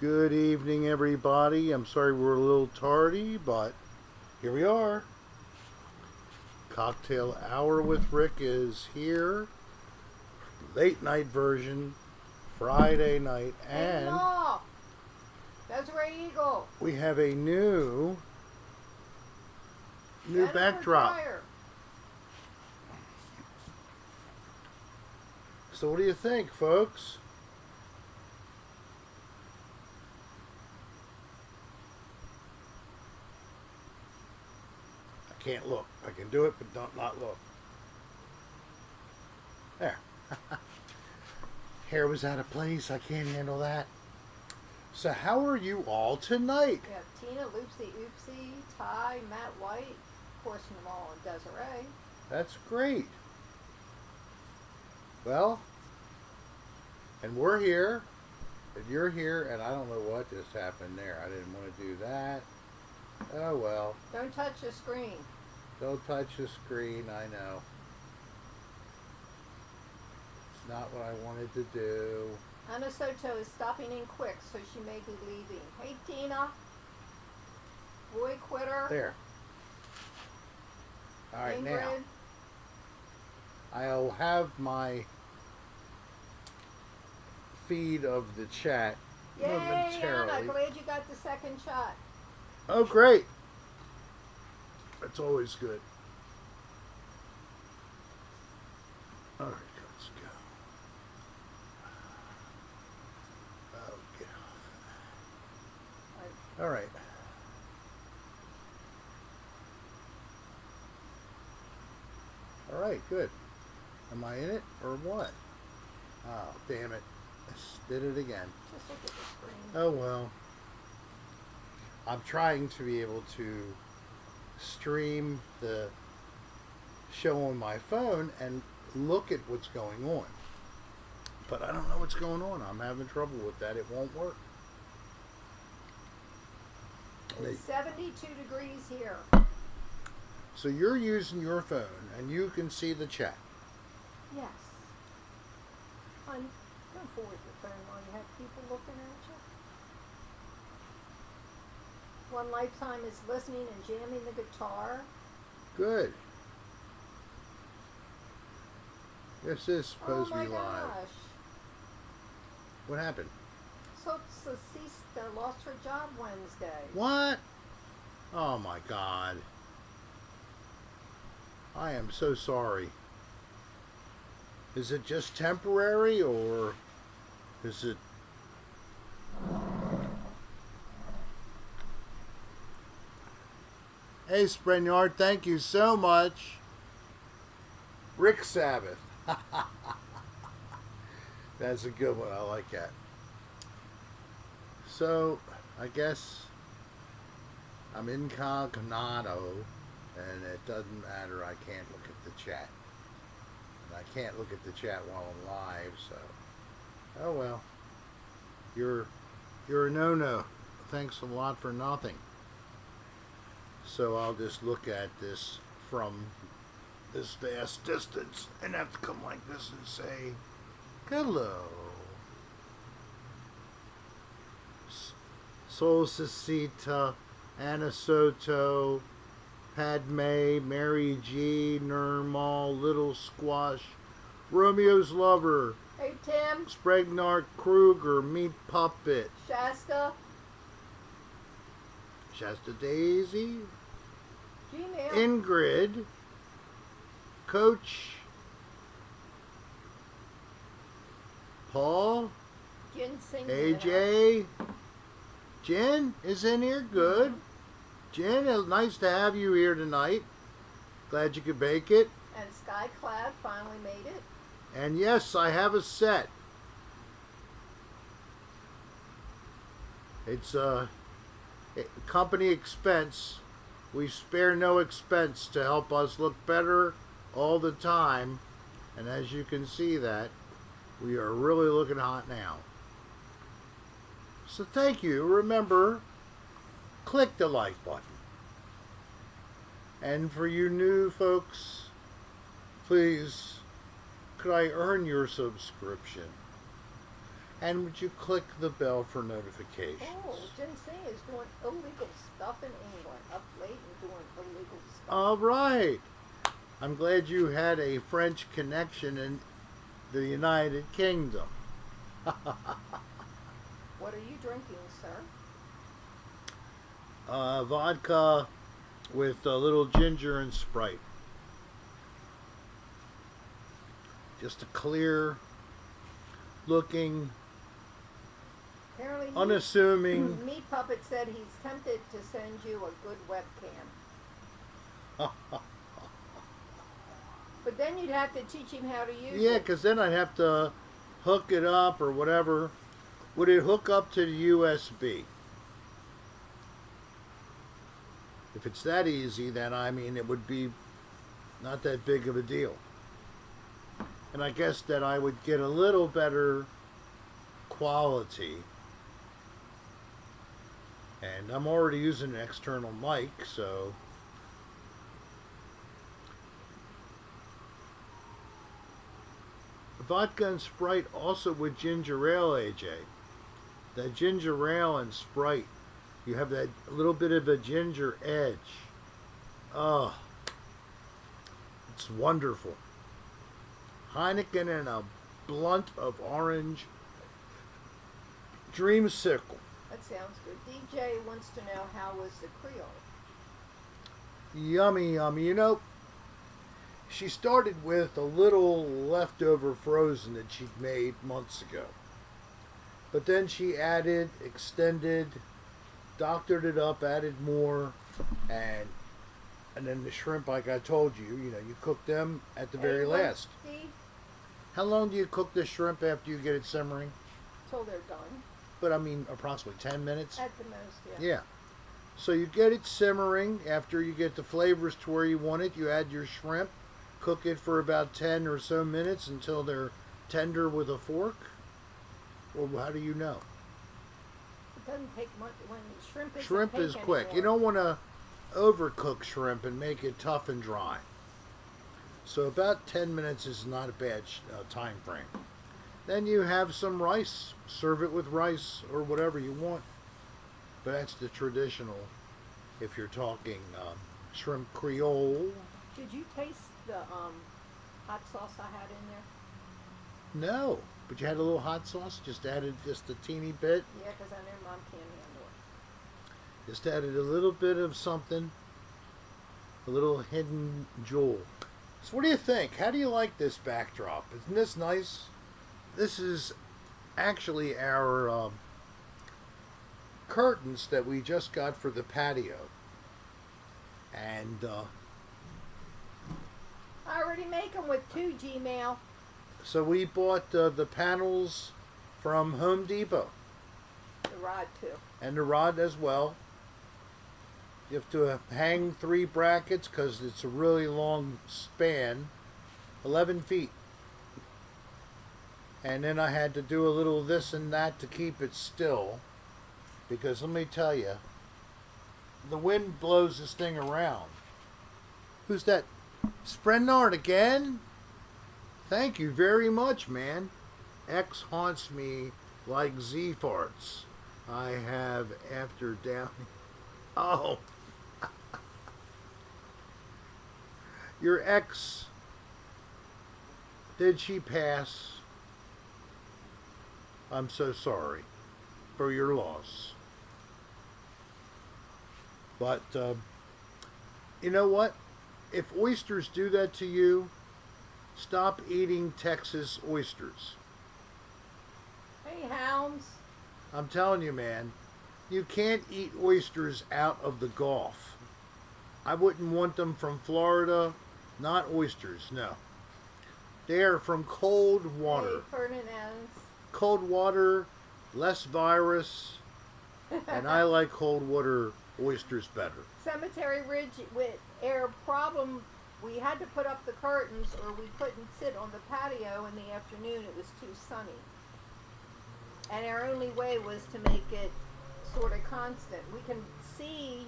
Good evening, everybody. I'm sorry we're a little tardy, but here we are. Cocktail Hour with Rick is here. Late night version, Friday night, and that's Ray Eagle. We have a new backdrop. So what do you think, folks? I can't look. I can do it, but don't not look. There. Hair was out of place. I can't handle that. So how are you all tonight? We have Tina, Loopsy, Oopsie, Ty, Matt White, of course, Namal and Desiree. That's great. Well, and we're here, and you're here, and I don't know what just happened there. I didn't want to do that. Oh well. Don't touch the screen. Don't touch the screen, I know. It's not what I wanted to do. Anna Soto is stopping in quick, so she may be leaving. Hey, Tina. Boy quitter. There. All right, Ingrid. now. I'll have my feed of the chat momentarily. Anna, glad you got the second shot. Oh, great. That's always good. All right, let's go. Oh, get off. All right. All right, good. Am I in it or what? Oh, damn it. I did it again. Just look at the screen. Oh, well. I'm trying to be able to stream the show on my phone and look at what's going on. But I don't know what's going on. I'm having trouble with that. It won't work. It's 72 degrees here. So you're using your phone and you can see the chat. Yes. Don't forward your phone while you have people looking at you. One Lifetime is listening and jamming the guitar. Good. This is supposed to be live. Gosh. What happened? So Cecista lost her job Wednesday. What? Oh my God. I am so sorry. Is it just temporary or is it... Hey, Sprenyard, thank you so much. Rick Sabbath. That's a good one. I like that. So, I guess I'm incognito, and it doesn't matter. I can't look at the chat. And I can't look at the chat while I'm live, so... Oh, well. You're a no-no. Thanks a lot for nothing. So I'll just look at this from this vast distance and have to come like this and say, hello. Solcita, Anna Soto, Padme, Mary G, Nirmal, Little Squash, Romeo's Lover, Hey, Tim. Spragnart Kruger, Meat Puppet, Shasta. Shasta Daisy, Gmail. Ingrid, Coach, Paul, Ginseng. AJ, Jen is in here. Good. Jen, it's nice to have you here tonight. Glad you could make it. And Skyclad finally made it. And yes, I have a set. It's company expense. We spare no expense to help us look better all the time. And as you can see that, we are really looking hot now. So thank you. Remember, click the like button. And for you new folks, please, could I earn your subscription? And would you click the bell for notifications? Oh, Ginseng is doing illegal stuff in England. Up late and doing illegal stuff. All right. I'm glad you had a French connection in the United Kingdom. What are you drinking, sir? Vodka with a little ginger and Sprite. Just a clear looking, Apparently, unassuming. Meat Puppet said he's tempted to send you a good webcam. But then you'd have to teach him how to use it. Yeah, because then I'd have to hook it up or whatever. Would it hook up to the USB? If it's that easy, then I mean it would be not that big of a deal. And I guess that I would get a little better quality. And I'm already using an external mic, so vodka and Sprite also with ginger ale, AJ. That ginger ale and Sprite, you have that little bit of a ginger edge. Oh, it's wonderful. Heineken and a blunt of orange dreamsicle. That sounds good. DJ wants to know, how was the Creole? Yummy, yummy. You know, she started with a little leftover frozen that she'd made months ago. But then she added, extended, doctored it up, added more, and then the shrimp, like I told you, you cook them at the very last. Steve, How long do you cook the shrimp after you get it simmering? till they're done. But I mean, approximately 10 minutes? At the most, yeah. Yeah. So you get it simmering. After you get the flavors to where you want it, you add your shrimp. Cook it for about 10 or so minutes until they're tender with a fork. Or how do you know? It doesn't take much when shrimp isn't Shrimp pink is quick. anymore. You don't want to overcook shrimp and make it tough and dry. So about 10 minutes is not a bad time frame. Then you have some rice. Serve it with rice or whatever you want. But that's the traditional, if you're talking shrimp Creole. Did you taste the hot sauce I had in there? No, but you had a little hot sauce. Just added just a teeny bit. Yeah, because I know Mom can't handle it. Just added a little bit of something. A little hidden jewel. So what do you think? How do you like this backdrop? Isn't this nice? This is actually our curtains that we just got for the patio. And I already make them with 2 Gmail. so we bought the panels from Home Depot. The rod too. And the rod as well. You have to hang 3 brackets because it's a really long span, 11 feet. And then I had to do a little this and that to keep it still, because let me tell you, the wind blows this thing around. Who's that? Sprennard again? Thank you very much, man. X haunts me like Z farts. I have after down. Oh. Your ex, did she pass? I'm so sorry for your loss. But, you know what? If oysters do that to you, stop eating Texas oysters. Hey, hounds. I'm telling you, man, you can't eat oysters out of the Gulf. I wouldn't want them from Florida. Not oysters, no. They are from cold water. Hey, Ferdinand's. Cold water, less virus, and I like cold water oysters better. Cemetery Ridge with air problem. We had to put up the curtains or we couldn't sit on the patio in the afternoon. It was too sunny. And our only way was to make it sort of constant. We can see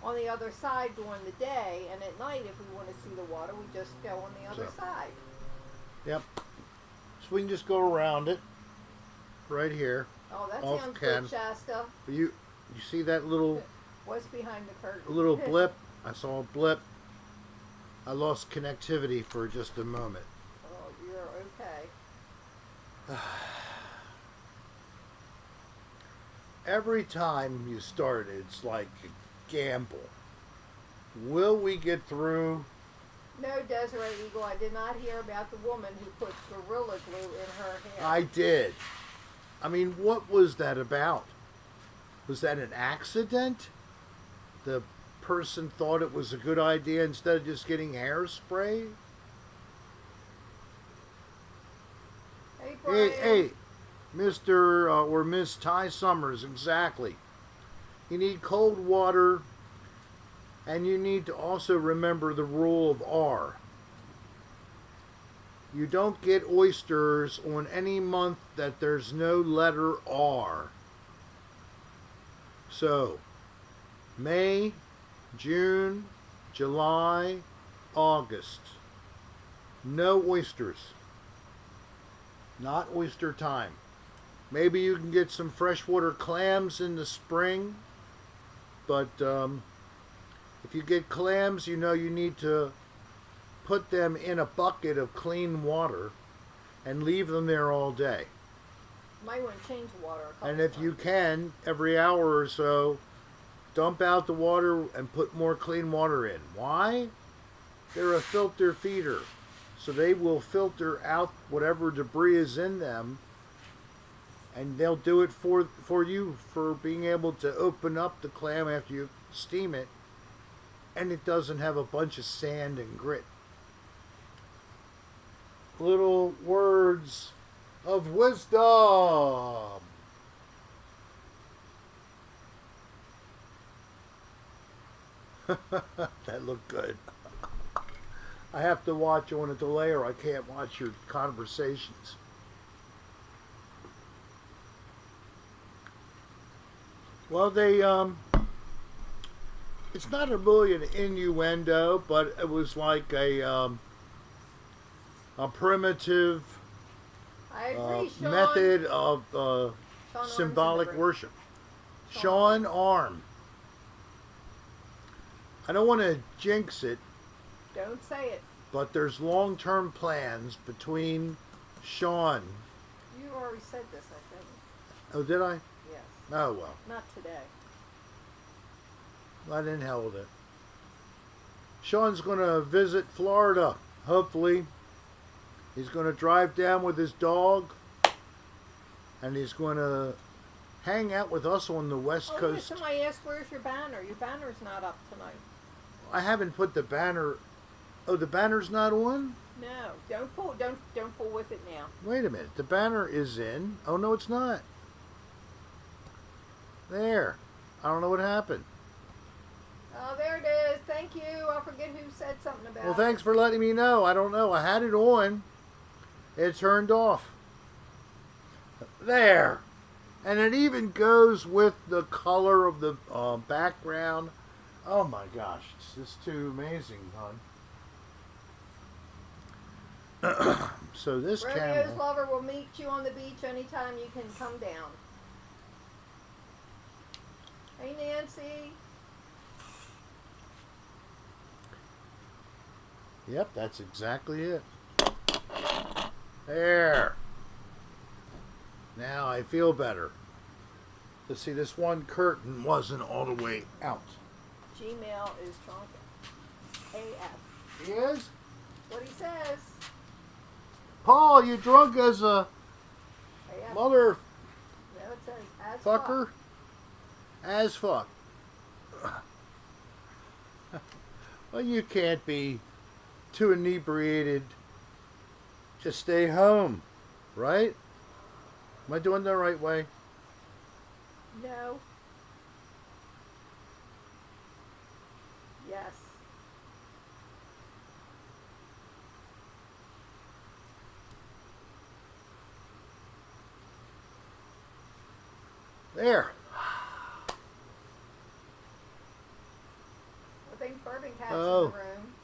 on the other side during the day, and at night if we want to see the water, we just go on the other side. Yep. So we can just go around it. right here. Oh, that Off sounds cam. good, Shasta. You see that little What's behind the curtain? blip? I saw a blip. I lost connectivity for just a moment. Oh, you're okay. Every time you start, it's like a gamble. Will we get through? No, Desiree Eagle, I did not hear about the woman who put Gorilla Glue in her hair. I did. I mean, what was that about? Was that an accident? The person thought it was a good idea instead of just getting hairspray? Hey, Brian. Hey, Mr. Or Miss Ty Summers, exactly. You need cold water, and you need to also remember the rule of R. You don't get oysters on any month that there's no letter R. So, May, June, July, August. No oysters. Not oyster time. Maybe you can get some freshwater clams in the spring, but if you get clams, you know you need to put them in a bucket of clean water and leave them there all day. Might want to change the water a couple And if times. you can, every hour or so, dump out the water and put more clean water in. Why? They're a filter feeder. So they will filter out whatever debris is in them, and they'll do it for you for being able to open up the clam after you steam it, and it doesn't have a bunch of sand and grit. Little words of wisdom. That looked good. I have to watch on a delay or I can't watch your conversations. Well, it's not really an innuendo, but it was like a primitive I agree, Sean. method of Sean Arm's in symbolic the room. worship. Sean. Sean Arm. I don't want to jinx it, Don't say it. but there's long-term plans between Sean. You already said this, I think. Oh, did I? Yes. Oh, well. Not today. I didn't hell with it. Sean's going to visit Florida, hopefully. He's going to drive down with his dog, and he's going to hang out with us on the West Oh, Coast. somebody asked, where's your banner? Your banner's not up tonight. I haven't put the banner. Oh, the banner's not on? No, don't fool with it now. Wait a minute. The banner is in. Oh, no, it's not. There. I don't know what happened. Oh, there it is. Thank you. I forget who said something about Well, thanks for letting me know. I don't know. I had it on. It turned off. There. And it even goes with the color of the background. Oh my gosh. It's just too amazing, hon. So this Rodeo's camera. lover will meet you on the beach anytime you can come down. Hey, Nancy. Yep, that's exactly it. There. Now I feel better. Let's see, this one curtain wasn't all the way out. Gmail is drunk AF. He is? What he says. Paul, you drunk as a AF. mother No, it says as fucker? As fuck. Well, you can't be too inebriated. Just stay home, right? Am I doing the right way? No. Yes. There. I think Bourbon Cat's Oh. in the room.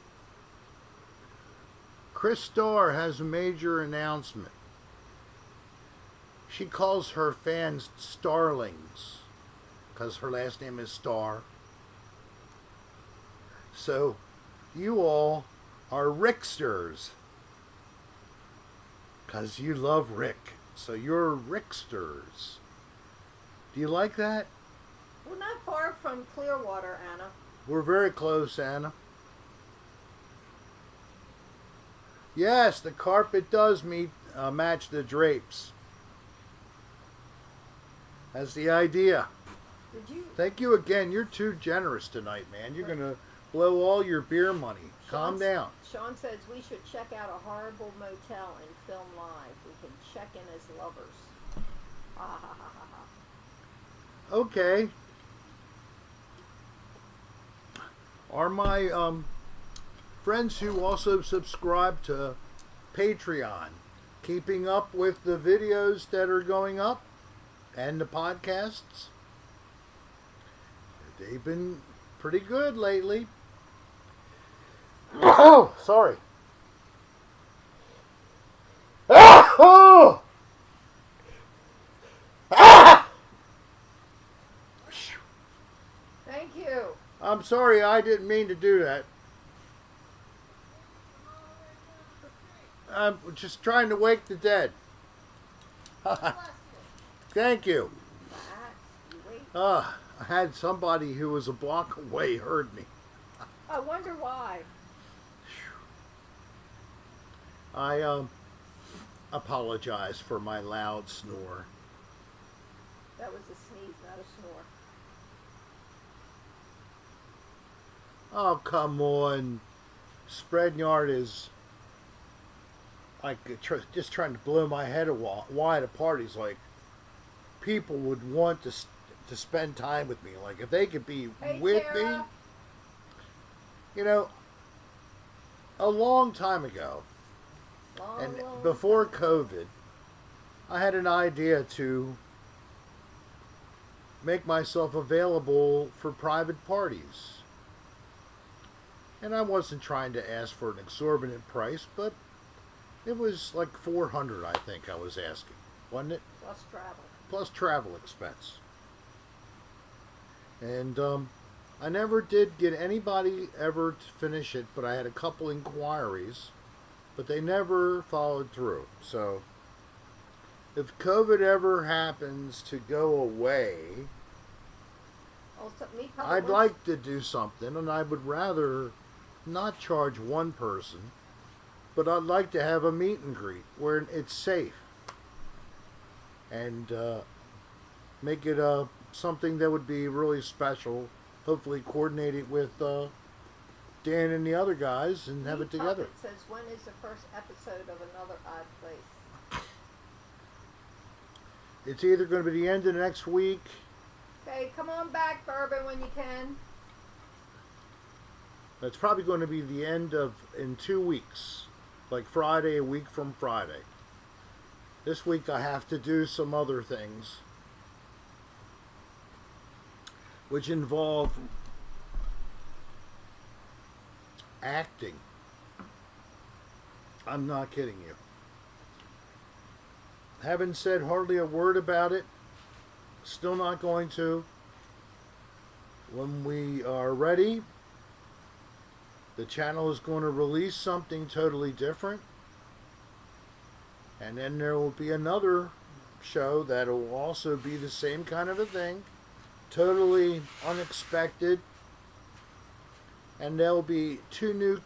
Chris Starr has a major announcement. she calls her fans starlings because her last name is Star. So you all are Ricksters because you love Rick. So you're Ricksters. Do you like that? We're not far from Clearwater, Anna. We're very close, Anna. Yes, the carpet does match the drapes. That's the idea. Did you? Thank you again. You're too generous tonight, man. You're going to blow all your beer money. Calm down. Sean says we should check out a horrible motel and film live. We can check in as lovers. Ha ha ha ha ha. Okay. Are my friends who also subscribe to Patreon keeping up with the videos that are going up and the podcasts? They've been pretty good lately. Oh, sorry. Oh! Thank you. I'm sorry, I didn't mean to do that. I'm just trying to wake the dead. Thank you. I had somebody who was a block away heard me. I wonder why. I apologize for my loud snore. That was a sneeze, not a snore. Oh, come on. Spreadyard is like just trying to blow my head wide apart. He's like, people would want to spend time with me. Like, if they could be with Tara. me. You know, a long time ago, and before COVID, I had an idea to make myself available for private parties. And I wasn't trying to ask for an exorbitant price, but it was like $400, I think I was asking, wasn't it? Plus travel. Plus travel expense. And I never did get anybody ever to finish it, but I had a couple inquiries, but they never followed through. So if COVID ever happens to go away, I'd like to do something, and I would rather not charge one person, but I'd like to have a meet and greet where it's safe and make it something that would be really special. Hopefully coordinate it with Dan and the other guys and have it together. It says, when is the first episode of Another Odd Place? It's either going to be the end of next week. Okay, come on back, Bourbon, when you can. It's probably going to be the end of in 2 weeks. Like Friday, a week from Friday. This week I have to do some other things, which involve acting. I'm not kidding you. Haven't said hardly a word about it. Still not going to. When we are ready, the channel is going to release something totally different. And then there will be another show that will also be the same kind of a thing. Totally unexpected. And there'll be 2 new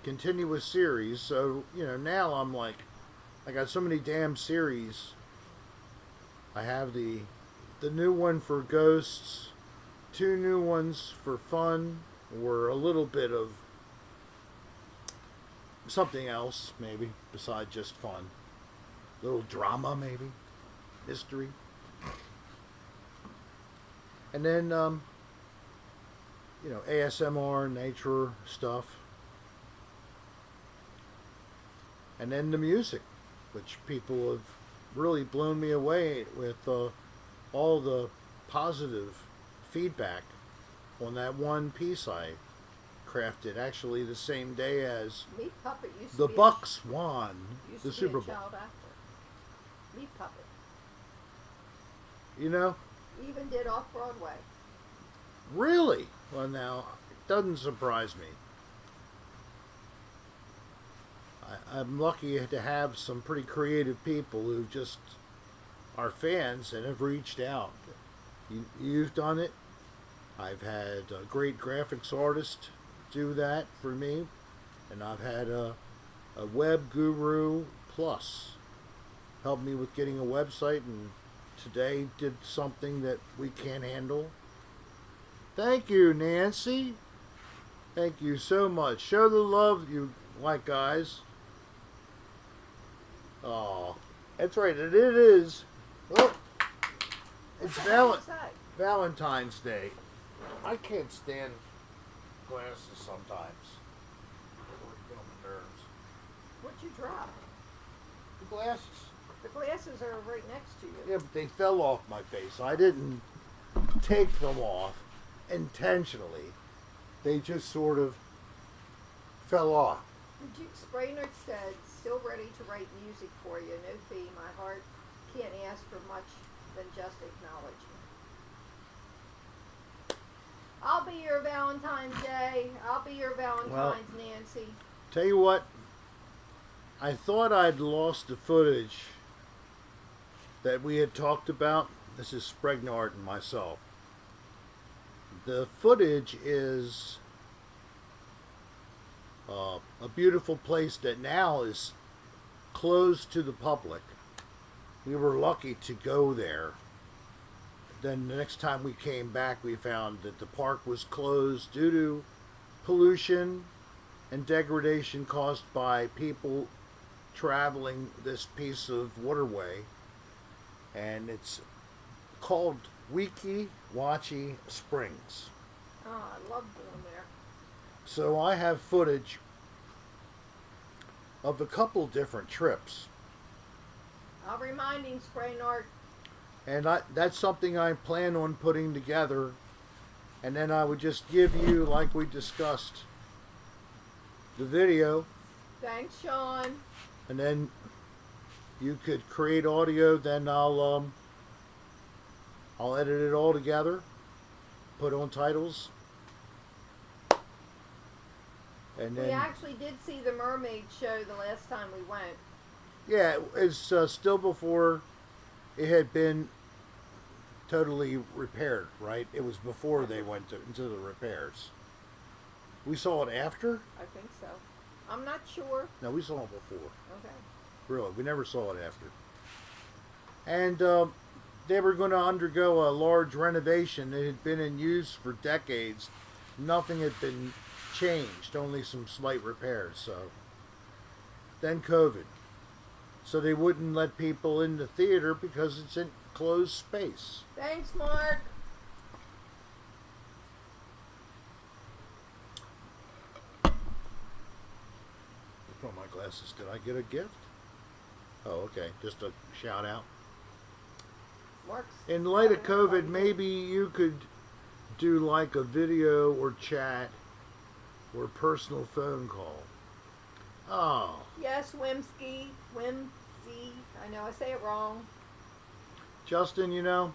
continuous series. So, you know, now I'm like, I got so many damn series. I have the new one for ghosts, 2 new ones for fun, or a little bit of something else, maybe, besides just fun. A little drama, maybe. History. And then, you know, ASMR, nature stuff. And then the music, which people have really blown me away with all the positive feedback on that one piece I crafted, actually the same day as Meat Puppet used the to be Bucks won used the to be Super a Bowl. child actor. Meat Puppet. you know? Even did off Broadway. Really? Well, now, it doesn't surprise me. I'm lucky to have some pretty creative people who just are fans and have reached out. You've done it. I've had a great graphics artist do that for me. And I've had a web guru plus help me with getting a website, and today did something that we can't handle. Thank you, Nancy. Thank you so much. Show the love you like, guys. Oh, that's right. It is. Oh, it's Valentine's Day. I can't stand glasses sometimes. Get on my nerves. What'd you drop? The glasses. The glasses are right next to you. Yeah, but they fell off my face. I didn't take them off intentionally. They just sort of fell off. Sprainert said, still ready to write music for you. No fee. My heart can't ask for much than just acknowledgement. I'll be your Valentine's Day. I'll be your Valentine's Nancy. Tell you what, I thought I'd lost the footage that we had talked about. This is Spragnard and myself. The footage is a beautiful place that now is closed to the public. We were lucky to go there. Then the next time we came back, we found that the park was closed due to pollution and degradation caused by people traveling this piece of waterway. And it's called Weeki Wachee Springs. Oh, I love going there. So I have footage of a couple different trips. I'll remind him, Sprainart. And that's something I plan on putting together. And then I would just give you, like we discussed, the video. Thanks, Sean. And then you could create audio. Then I'll edit it all together, put on titles. And then, we actually did see the mermaid show the last time we went. Yeah, it's still before it had been totally repaired, right? It was before they went into the repairs. We saw it after? I think so. I'm not sure. No, we saw it before. Okay. Really, we never saw it after. And they were going to undergo a large renovation. It had been in use for decades. Nothing had been changed, only some slight repairs. So then COVID. So they wouldn't let people in the theater because it's in closed space. Thanks, Mark. Put on my glasses. Did I get a gift? Oh, okay. Just a shout out. Mark's In light of COVID, maybe you could do like a video or chat or personal phone call. Oh. Yes, Whimsy. I know I say it wrong. Justin, you know,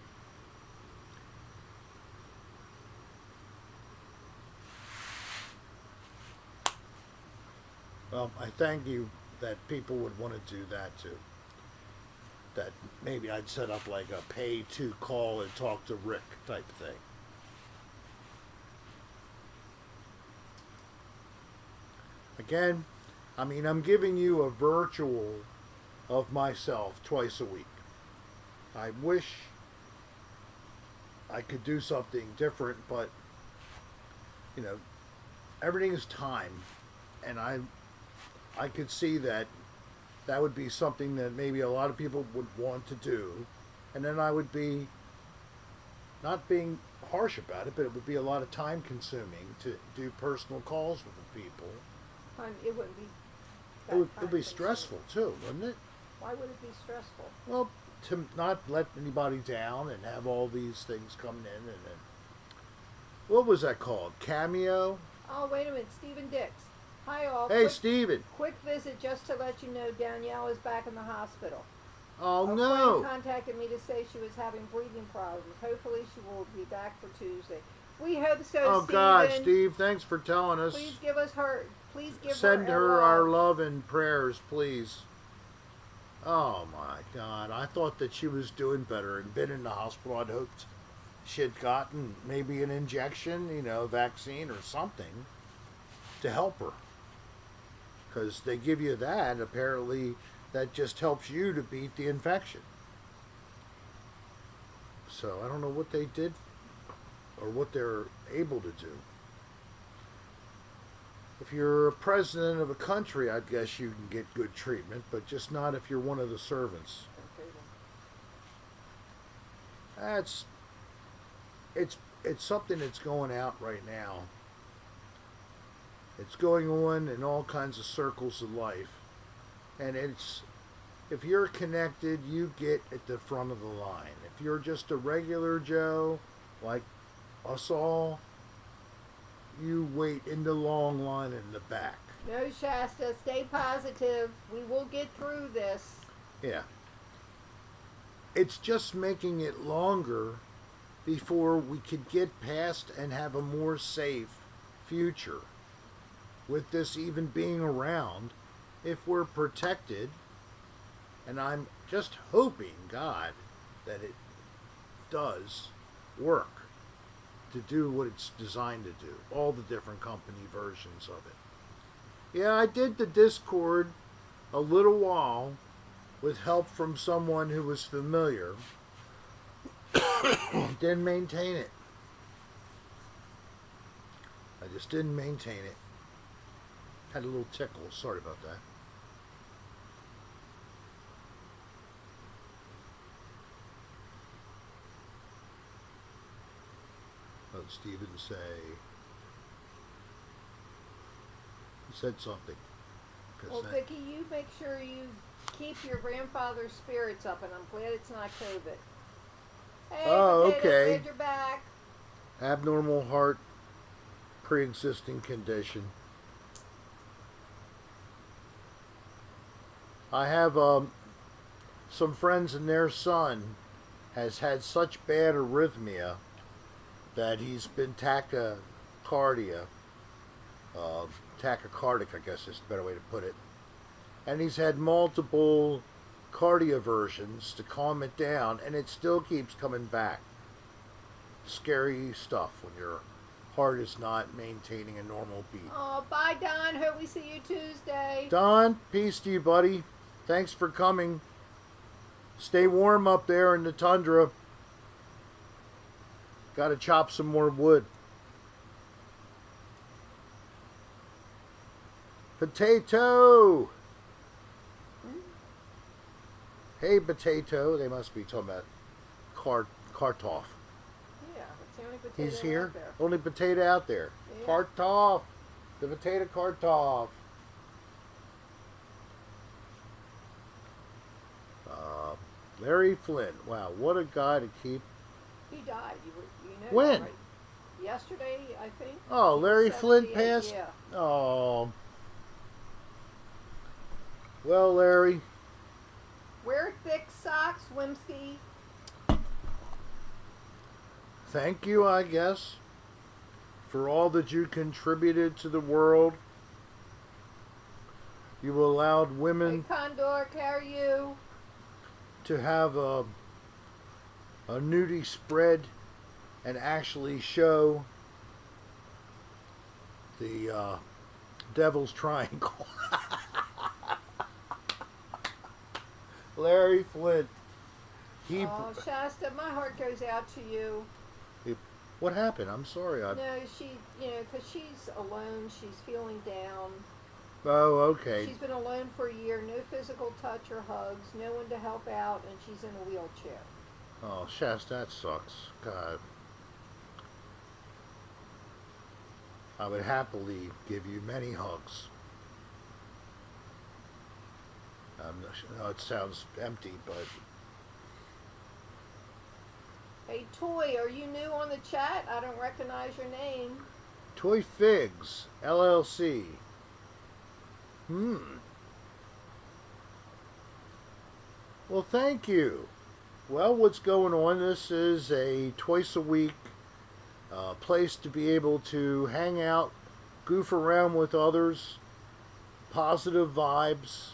well, I thank you that people would want to do that too. That maybe I'd set up like a pay to call and talk to Rick type thing. Again, I mean, I'm giving you a virtual of myself twice a week. I wish I could do something different, but, you know, everything is time. And I could see that would be something that maybe a lot of people would want to do. And then I would be, not being harsh about it, but it would be a lot of time consuming to do personal calls with the people. It wouldn't be. It would be stressful too, wouldn't it? Why would it be stressful? Well, to not let anybody down and have all these things coming in and then, what was that called? Cameo? Oh, wait a minute. Stephen Dix. Hi, all. Hey, Steven. Quick visit just to let you know Danielle is back in the hospital. Oh, A no. friend contacted me to say she was having breathing problems. Hopefully she will be back for Tuesday. We hope so, Oh, Stephen. God, Steve, thanks for telling us. Please give us her. Please give Send her her our love. love and prayers, please. Oh, my God. I thought that she was doing better and been in the hospital. I'd hoped she had gotten maybe an injection, vaccine or something to help her. Because they give you that, apparently that just helps you to beat the infection. So I don't know what they did or what they're able to do. If you're a president of a country, I guess you can get good treatment, but just not if you're one of the servants. That's it's something that's going out right now. It's going on in all kinds of circles of life. And if you're connected, you get at the front of the line. If you're just a regular Joe, like us all, you wait in the long line in the back. No, Shasta, stay positive. We will get through this. Yeah. It's just making it longer before we could get past and have a more safe future. With this even being around, if we're protected, and I'm just hoping, God, that it does work to do what it's designed to do, all the different company versions of it. Yeah, I did the Discord a little while with help from someone who was familiar. Didn't maintain it. I just didn't maintain it. Had a little tickle. Sorry about that. What did Stephen say? He said something. Well, Vicki, you make sure you keep your grandfather's spirits up, and I'm glad it's not COVID. Hey, Oh, Potato, okay. glad you're back. Abnormal heart, pre-existing condition. I have some friends and their son has had such bad arrhythmia that he's been tachycardic, I guess is the better way to put it. And he's had multiple cardioversions to calm it down, and it still keeps coming back. Scary stuff when your heart is not maintaining a normal beat. Oh, bye, Don. Hope we see you Tuesday. Don, peace to you, buddy. Thanks for coming. Stay warm up there in the tundra. Got to chop some more wood. Potato! Hey, Potato. They must be talking about Kartoff. Yeah, it's the only potato He's here. out there. Only potato out there. Yeah. Kartoff. The potato Kartoff. Larry Flynn. Wow, what a guy to keep. He died. You know When? that, right? Yesterday, I think. Oh, Larry Flynn 78, passed? Yeah. Oh. Well, Larry. Wear thick socks, Wimsky. Thank you, I guess, for all that you contributed to the world. You allowed Hey, women Condor, carry you. to have a nudie spread and actually show the Devil's Triangle. Larry Flint. Oh, Shasta, my heart goes out to you. What happened? I'm sorry. No, she, because she's alone. She's feeling down. Oh, okay. She's been alone for a year. No physical touch or hugs. No one to help out, and she's in a wheelchair. Oh, Shasta, that sucks. God. I would happily give you many hugs. No, it sounds empty, but... Hey, Toy, are you new on the chat? I don't recognize your name. Toy Figs, LLC. Well, thank you. Well, what's going on? This is a twice a week place to be able to hang out, goof around with others, positive vibes.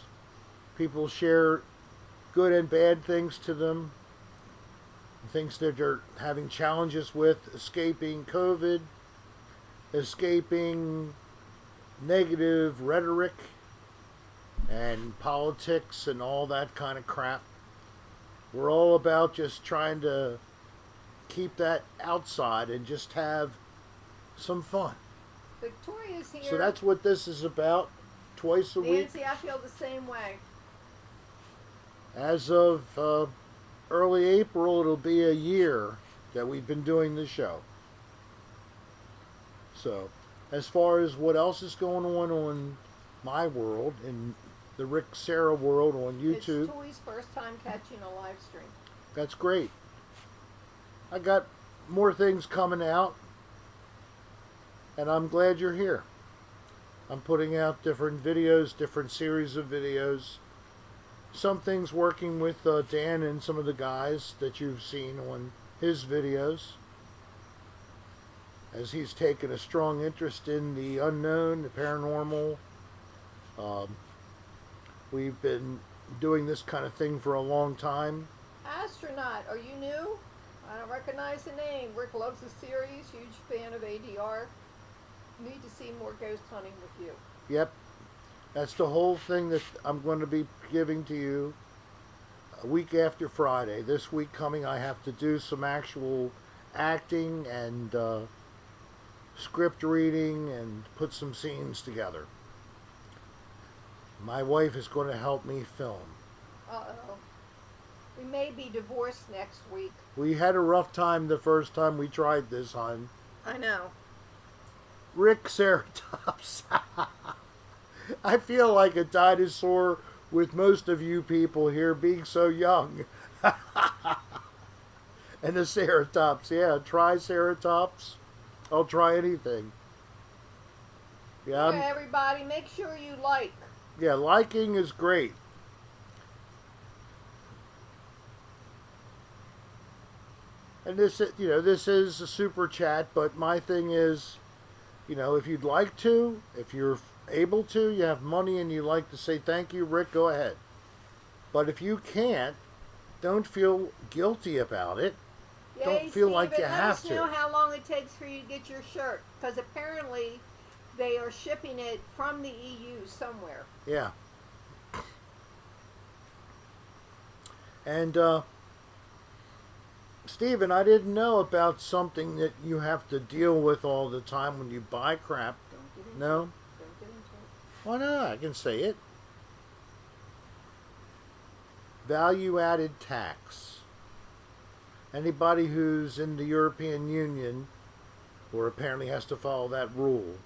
People share good and bad things to them, things that they're having challenges with, escaping COVID, escaping negative rhetoric and politics and all that kind of crap. We're all about just trying to keep that outside and just have some fun. Victoria's here. So that's what this is about, twice a week. Nancy, I feel the same way. As of early April, it'll be a year that we've been doing the show. So, as far as what else is going on my world, in the Rick Sarah world on YouTube, It's Toy's first time catching a live stream. that's great. I got more things coming out, and I'm glad you're here. I'm putting out different videos, different series of videos. Some things working with Dan and some of the guys that you've seen on his videos, as he's taken a strong interest in the unknown, the paranormal. We've been doing this kind of thing for a long time. Astronaut, are you new? I don't recognize the name. Rick loves the series, huge fan of ADR. Need to see more ghost hunting with you. Yep, that's the whole thing that I'm going to be giving to you a week after Friday. This week coming, I have to do some actual acting and script reading and put some scenes together. My wife is going to help me film. Uh-oh. We may be divorced next week. We had a rough time the first time we tried this, hon. I know. Rick Ceratops. I feel like a dinosaur with most of you people here being so young. And the Ceratops, yeah, Triceratops. I'll try anything. Yeah, Okay, everybody, make sure you like. yeah, liking is great. And this is a super chat, but my thing is, if you'd like to, if you're able to, you have money and you like to say thank you, Rick, go ahead. But if you can't, don't feel guilty about it. Yay, Don't feel like Steven, you have let us know to. how long it takes for you to get your shirt. Because apparently they are shipping it from the EU somewhere. Yeah. And, Steven, I didn't know about something that you have to deal with all the time when you buy crap. Don't get into No? it. Don't get into it. Why not? I can say it. Value-added tax. Anybody who's in the European Union, or apparently has to follow that rule,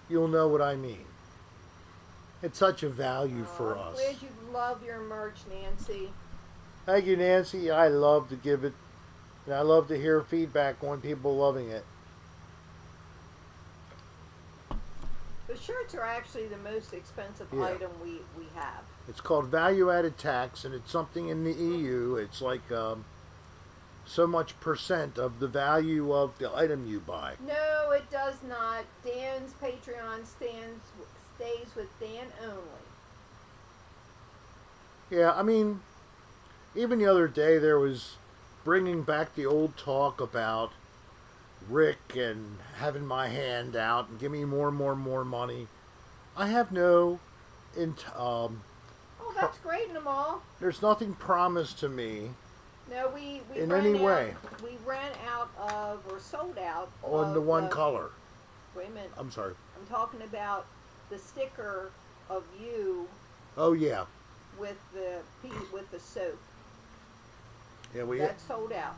you'll know what I mean. It's such a value for I'm us. glad you love your merch, Nancy. Thank you, Nancy. I love to give it, and I love to hear feedback on people loving it. The shirts are actually the most expensive Yeah. item we have. It's called value-added tax, and it's something in the EU. It's like so much percent of the value of the item you buy. No, it does not. Dan's Patreon stays with Dan only. Yeah, I mean, even the other day there was bringing back the old talk about Rick and having my hand out and give me more money. I have no, Oh, that's great and all. there's nothing promised to me No, we in ran any out, way We ran out of, or sold out on of the one color. Wait a minute. I'm sorry. I'm talking about the sticker of you Oh yeah, with the soap. yeah we. That sold out.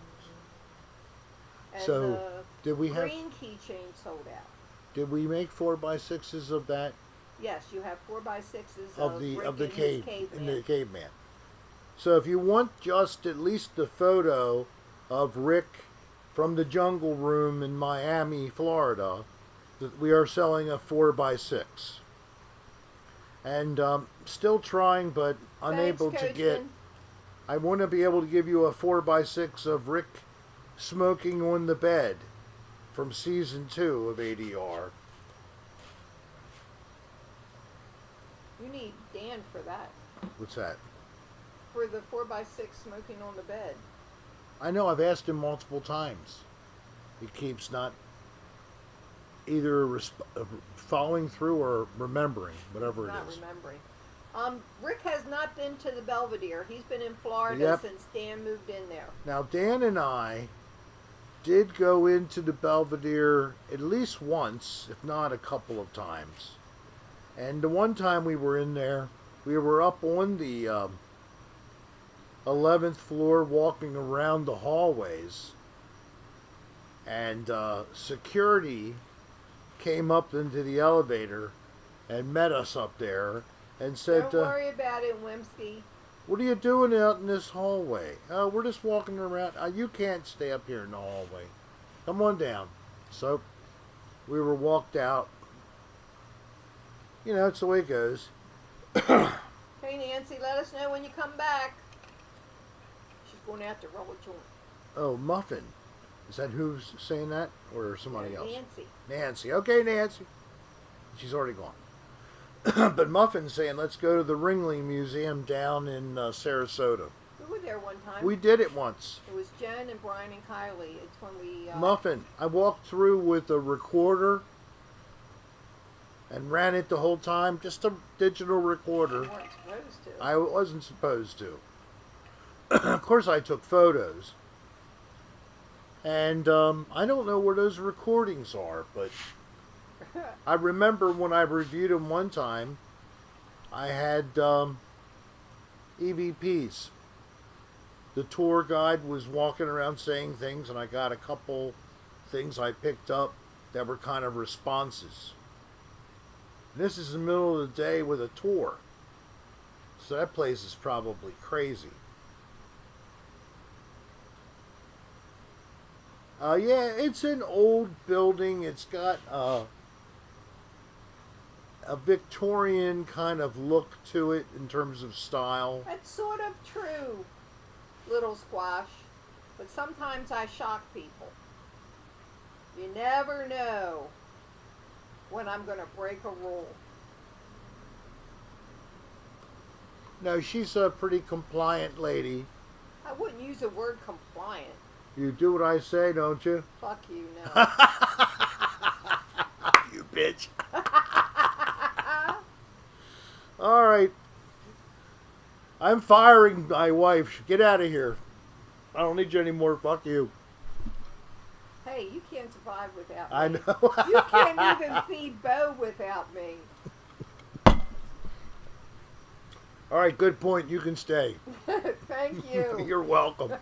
And So, did we the have? green keychain sold out. Did we make 4x6s of that? Yes, you have 4x6s Of the Rick of the and his caveman. caveman. So if you want just at least the photo of Rick from the jungle room in Miami, Florida, that we are selling a 4x6. And still trying, but unable Thanks, to get Coachman. I want to be able to give you a 4x6 of Rick smoking on the bed from season 2 of ADR. You need Dan for that. What's that? For the 4x6 smoking on the bed. I know, I've asked him multiple times. He keeps not either following through or remembering, whatever it is. Not remembering. Rick has not been to the Belvedere. He's been in Florida Yep. since Dan moved in there. Now, Dan and I did go into the Belvedere at least once, if not a couple of times. And the one time we were in there, we were up on the 11th floor walking around the hallways. And security came up into the elevator and met us up there and said, Don't worry about it, Wimsky. "What are you doing out in this hallway?" "We're just walking around." "You can't stay up here in the hallway. Come on down." So we were walked out. You know, it's the way it goes. Hey, Nancy, let us know when you come back. She's going out to roll a joint. Oh, Muffin. Is that who's saying that? Or somebody else? Nancy. Nancy. Okay, Nancy. She's already gone. But Muffin's saying, let's go to the Ringling Museum down in Sarasota. We were there one time. We did it once. It was Jen and Brian and Kylie. It's when we... Muffin. I walked through with a recorder and ran it the whole time. Just a digital recorder. You weren't supposed to. I wasn't supposed to. Of course, I took photos. And I don't know where those recordings are, but I remember when I reviewed them one time, I had EVPs. The tour guide was walking around saying things, and I got a couple things I picked up that were kind of responses. And this is the middle of the day with a tour. So that place is probably crazy. Yeah, it's an old building. It's got a Victorian kind of look to it in terms of style. That's sort of true, Little Squash. But sometimes I shock people. You never know when I'm going to break a rule. No, she's a pretty compliant lady. I wouldn't use the word compliant. You do what I say, don't you? Fuck you, no. You bitch. All right. I'm firing my wife. Get out of here. I don't need you anymore. Fuck you. Hey, you can't survive without me. I know. You can't even feed Bo without me. All right, good point. You can stay. Thank you. You're welcome.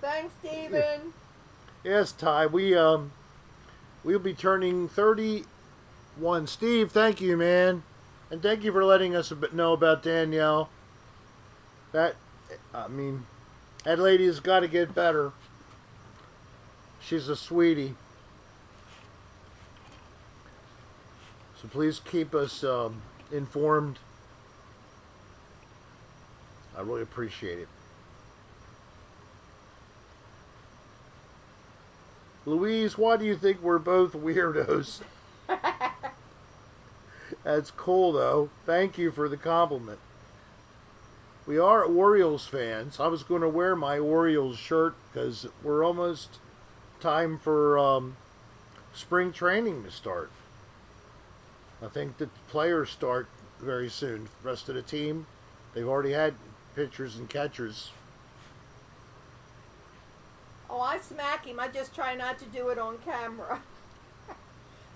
Thanks, Stephen. Yes, Ty. We'll be turning 31. Steve, thank you, man, and thank you for letting us know about Danielle. That lady has got to get better. She's a sweetie. So please keep us informed. I really appreciate it. Louise, why do you think we're both weirdos? That's cool, though. Thank you for the compliment. We are Orioles fans. I was going to wear my Orioles shirt because we're almost time for spring training to start. I think the players start very soon. The rest of the team, they've already had pitchers and catchers. Oh, I smack him. I just try not to do it on camera.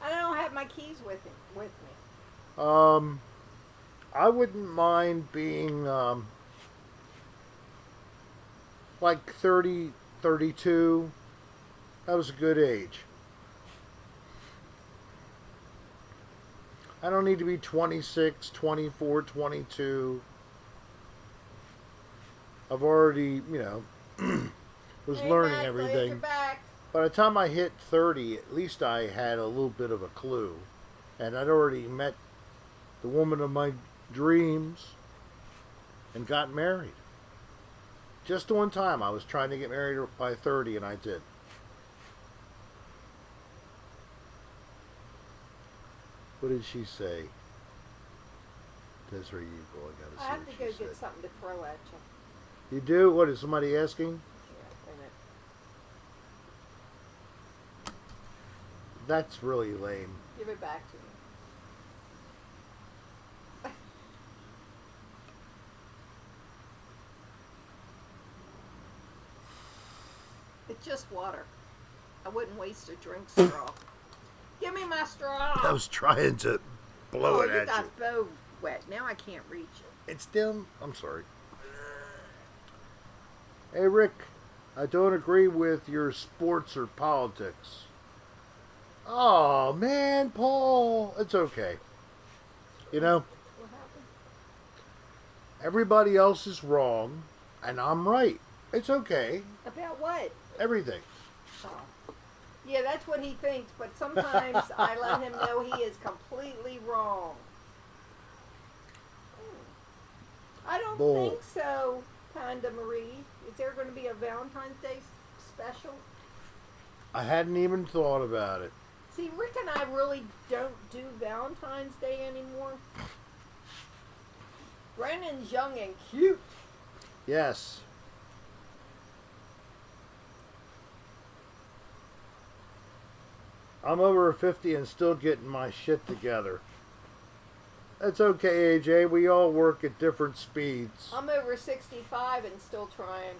I don't have my keys with me. I wouldn't mind being like 30, 32. That was a good age. I don't need to be 26, 24, 22. I've already, was learning Matt, everything. glad you're back. By the time I hit 30, at least I had a little bit of a clue. And I'd already met the woman of my dreams, and got married. Just one time. I was trying to get married by 30, and I did. What did she say? Desiree, you go. I gotta see I have what to she go said. get something to throw at you. You do? What is somebody asking? Yeah, wait a minute. That's really lame. Give it back to me. It's just water. I wouldn't waste a drink straw. Give me my straw. I was trying to blow it you at got you. bow wet. Now I can't reach it. It's still. I'm sorry. Hey, Rick. I don't agree with your sports or politics. Oh, man, Paul. It's okay. You know, What happened? everybody else is wrong, and I'm right. It's okay. About what? Everything. Oh. Yeah, that's what he thinks, but sometimes I let him know he is completely wrong. I don't Bull. think so, Panda Marie. Is there going to be a Valentine's Day special? I hadn't even thought about it. See, Rick and I really don't do Valentine's Day anymore. Brennan's young and cute. Yes. I'm over 50 and still getting my shit together. That's okay, AJ. We all work at different speeds. I'm over 65 and still trying.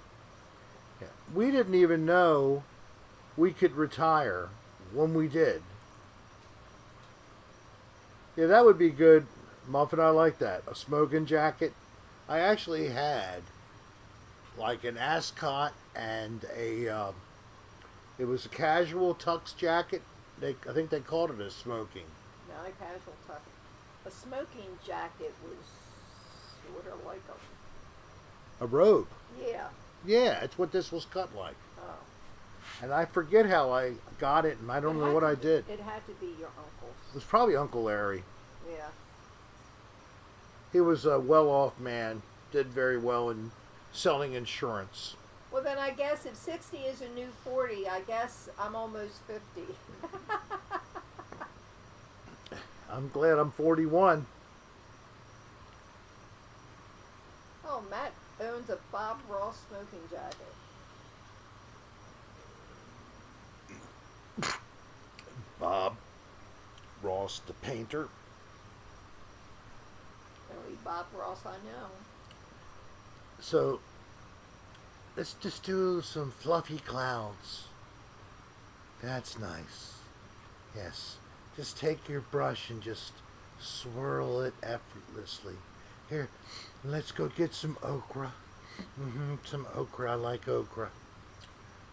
Yeah. We didn't even know we could retire when we did. Yeah, that would be good. Muffin, I like that. A smoking jacket. I actually had like an ascot and it was a casual tux jacket. I think they called it a smoking. Not a casual tuck. A smoking jacket was sort of like A robe. yeah. Yeah, it's what this was cut like. Oh. And I forget how I got it, and I don't know what I did. It had to be your uncle's. It was probably Uncle Larry. Yeah. He was a well-off man. Did very well in selling insurance. Well, then I guess if 60 is a new 40, I guess I'm almost 50. I'm glad I'm 41. Oh, Matt owns a Bob Ross smoking jacket. Bob Ross, the painter. Only Bob Ross I know. So, let's just do some fluffy clouds. That's nice. Yes. Just take your brush and just swirl it effortlessly. Here, let's go get some okra. Some okra. I like okra.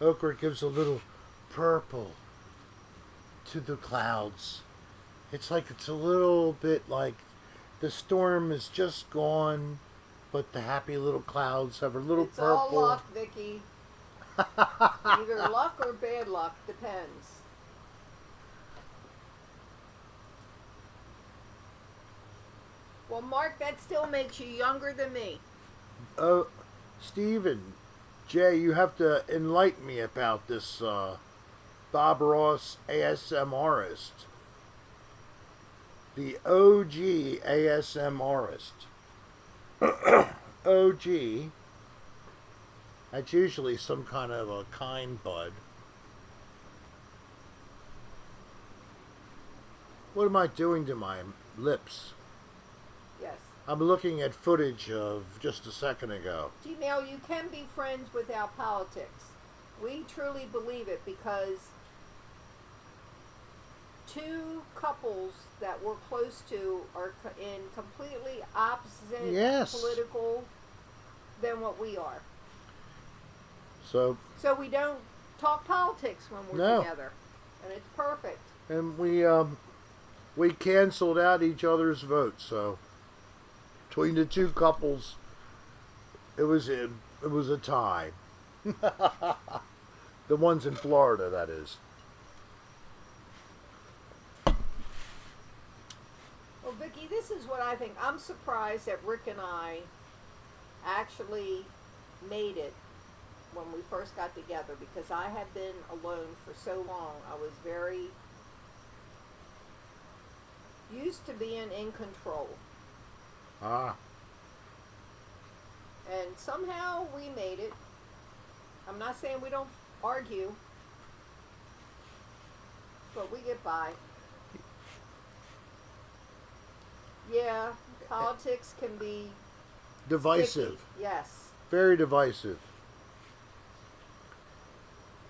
Okra gives a little purple to the clouds. It's like it's a little bit like the storm is just gone, but the happy little clouds have a little It's purple. all luck, Vicky. Either luck or bad luck, depends. Well, Mark, that still makes you younger than me. Oh, Stephen, Jay, you have to enlighten me about this Bob Ross ASMRist. The OG ASMRist. OG. That's usually some kind of a kind bud. What am I doing to my lips? Yes. I'm looking at footage of just a second ago. Now, you can be friends without politics. We truly believe it because two couples that we're close to are in completely opposite Yes. political than what we are. So we don't talk politics when we're No. together. And it's perfect. and we canceled out each other's votes. So between the two couples, it was a tie. The ones in Florida, that is. Well, Vicky, this is what I think. I'm surprised that Rick and I actually made it when we first got together because I had been alone for so long. I was very used to being in control. Ah. And somehow we made it. I'm not saying we don't argue, but we get by. Yeah, politics can be Divisive. sticky. Yes. Very divisive.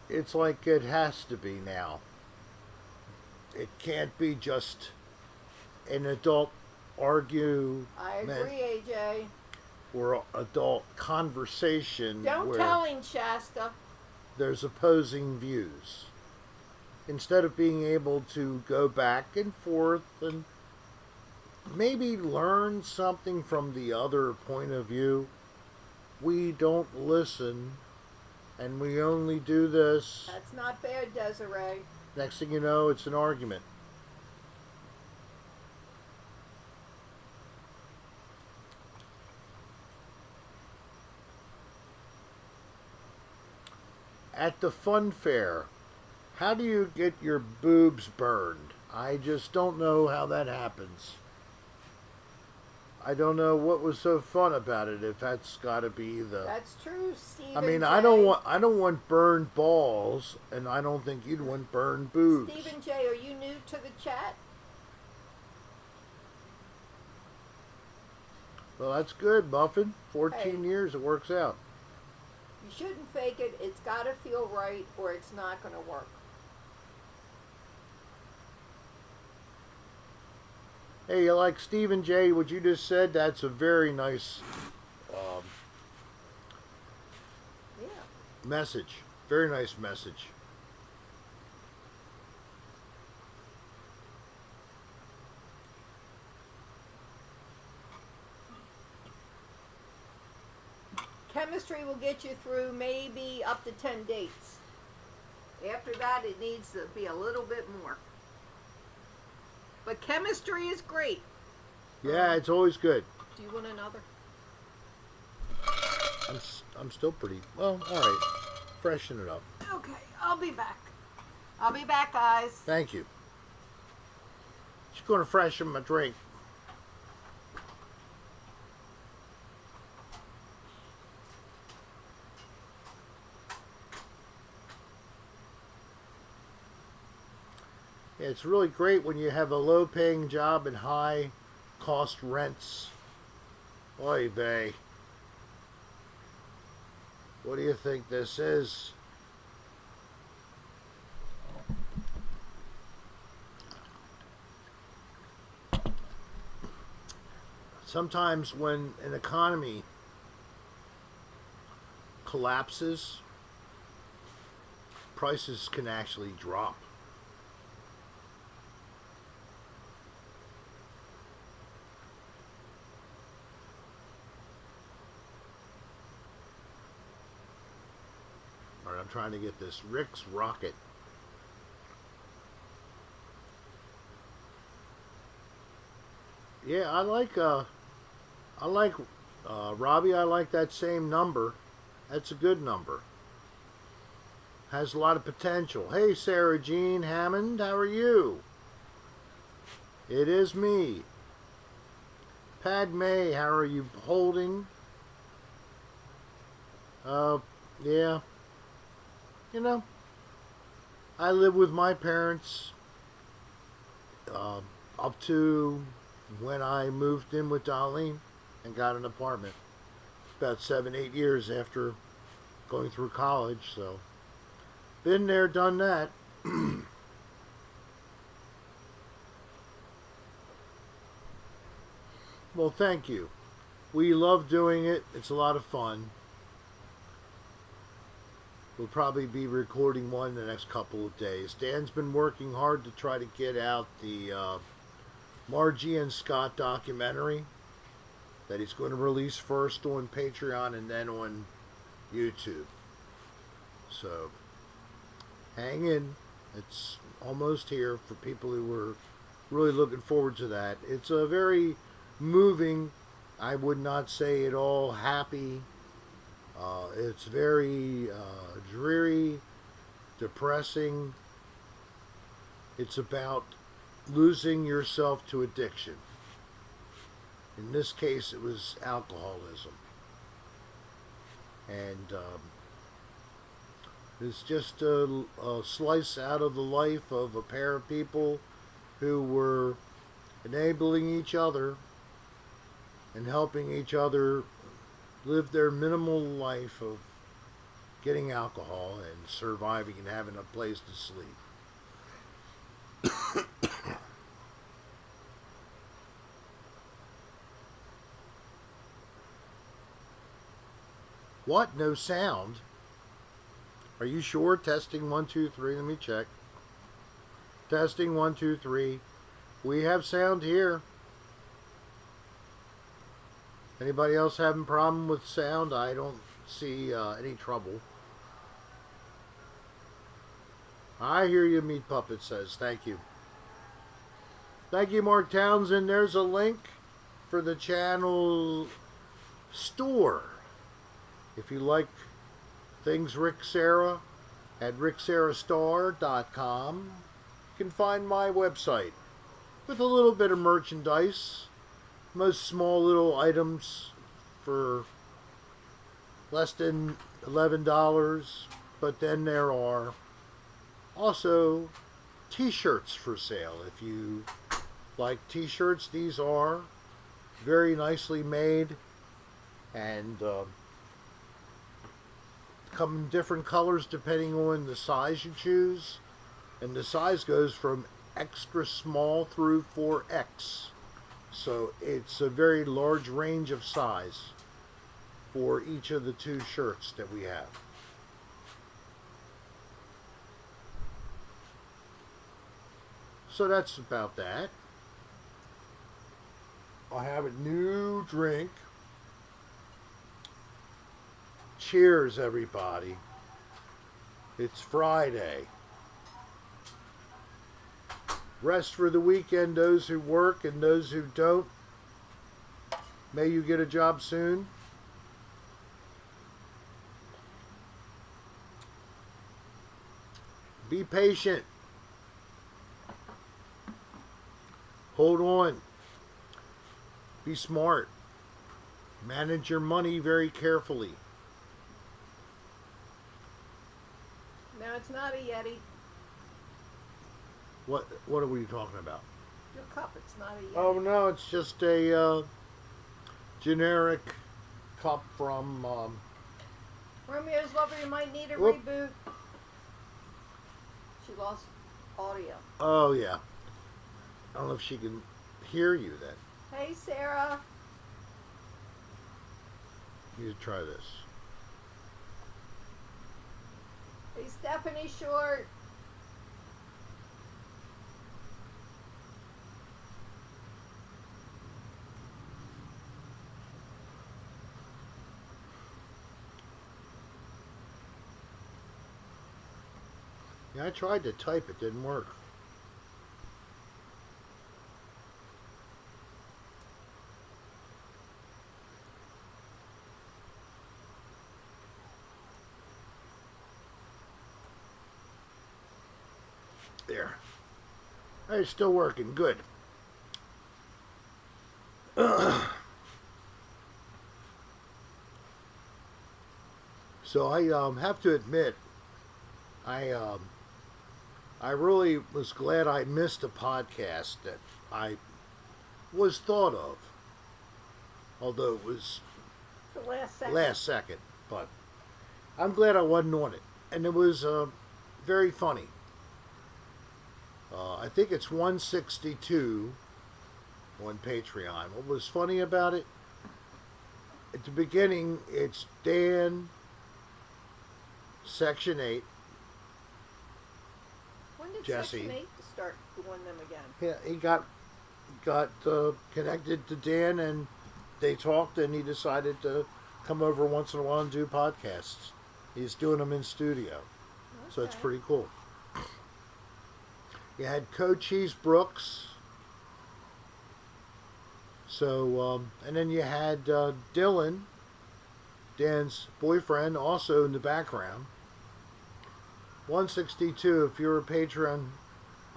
It's like it has to be now. It can't be just an adult argument I agree, AJ. or adult conversation Don't where tell him, Shasta. there's opposing views. Instead of being able to go back and forth and maybe learn something from the other point of view, we don't listen and we only do this. That's not bad, Desiree. Next thing you know, it's an argument. At the fun fair, how do you get your boobs burned? I just don't know how that happens. I don't know what was so fun about it. If that's got to be the. That's true, Stephen. I mean, J. I don't want burned balls, and I don't think you'd want burned boobs. Stephen J., are you new to the chat? Well, that's good, Muffin. 14 Hey. years, it works out. You shouldn't fake it. It's got to feel right, or it's not going to work. Hey, like Stephen J., what you just said, that's a very nice Yeah. message. Very nice message. Chemistry will get you through maybe up to 10 dates. After that, it needs to be a little bit more. But chemistry is great. Yeah, it's always good. Do you want another? I'm still pretty, well, all right. Freshen it up. Okay, I'll be back. I'll be back, guys. Thank you. Just going to freshen my drink. Yeah, it's really great when you have a low-paying job and high-cost rents. Oy vey. What do you think this is? Sometimes when an economy collapses, prices can actually drop. All right, I'm trying to get this Rick's Rocket. Yeah, I like Robbie. I like that same number. That's a good number. Has a lot of potential. Hey, Sarah Jean Hammond, how are you? It is me. Padme, how are you holding? Yeah. You know, I live with my parents up to when I moved in with Dolline and got an apartment. About 7-8 years after going through college, so been there, done that. Well, thank you. We love doing it. It's a lot of fun. We'll probably be recording one in the next couple of days. Dan's been working hard to try to get out the Margie and Scott documentary that he's going to release first on Patreon and then on YouTube. So, hang in. It's almost here for people who were really looking forward to that. It's a very moving, I would not say at all happy. It's very dreary, depressing. It's about losing yourself to addiction. In this case, it was alcoholism. And it's just a slice out of the life of a pair of people who were enabling each other and helping each other live their minimal life of getting alcohol and surviving and having a place to sleep. What? No sound? Are you sure? Testing 1, 2, 3. Let me check. Testing 1, 2, 3. We have sound here. Anybody else having problem with sound? I don't see any trouble. I hear you, Meat Puppet says. Thank you. Thank you, Mark Townsend. There's a link for the channel store. If you like things Rick Serra at ricksarastar.com, you can find my website with a little bit of merchandise. Most small little items for less than $11, but then there are also t-shirts for sale. If you like t-shirts, these are very nicely made and come in different colors depending on the size you choose, and the size goes from extra small through 4X. So it's a very large range of size for each of the two shirts that we have. So that's about that. I have a new drink. Cheers, everybody. It's Friday. Rest for the weekend, those who work and those who don't. May you get a job soon. Be patient. Hold on. Be smart. Manage your money very carefully. No, it's not a Yeti. What are we talking about? Your cup, it's not a Yeti. Oh no, it's just a generic cup from Romeo's Lover, you might need a Whoop. reboot. She lost audio. Oh yeah. I don't know if she can hear you then. Hey, Sarah. You need to try this. Hey, Stephanie Short. Yeah, I tried to type, it didn't work. There. Hey, it's still working. Good. So I have to admit, I really was glad I missed a podcast that I was thought of, although it was The last second. last second. But I'm glad I wasn't on it, and it was very funny. I think it's 162 on Patreon. What was funny about it? At the beginning, it's Dan, Section 8. When did Jesse. Section 8 start doing them again? Yeah, he got connected to Dan, and they talked, and he decided to come over once in a while and do podcasts. He's doing them in studio, so it's Okay. pretty cool. You had Cochise Brooks, So, and then you had Dylan, Dan's boyfriend, also in the background. 162, if you're a Patreon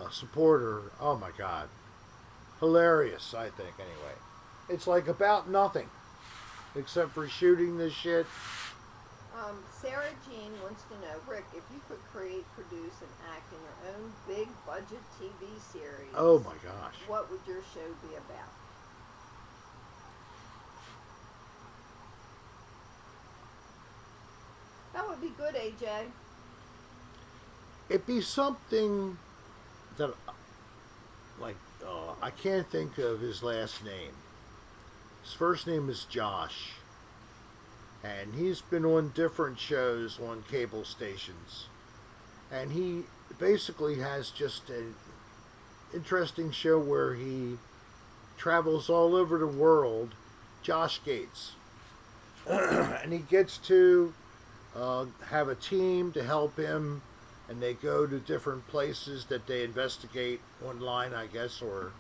supporter, oh my God. Hilarious, I think, anyway. It's like about nothing, except for shooting this shit. Sarah Jean wants to know, Rick, if you could create, produce, and act in your own big budget TV series. Oh my gosh. What would your show be about? That would be good, AJ. It'd be something that, like, I can't think of his last name. His first name is Josh. And he's been on different shows on cable stations. And he basically has just an interesting show where he travels all over the world. Josh Gates. And he gets to have a team to help him, and they go to different places that they investigate online, I guess, or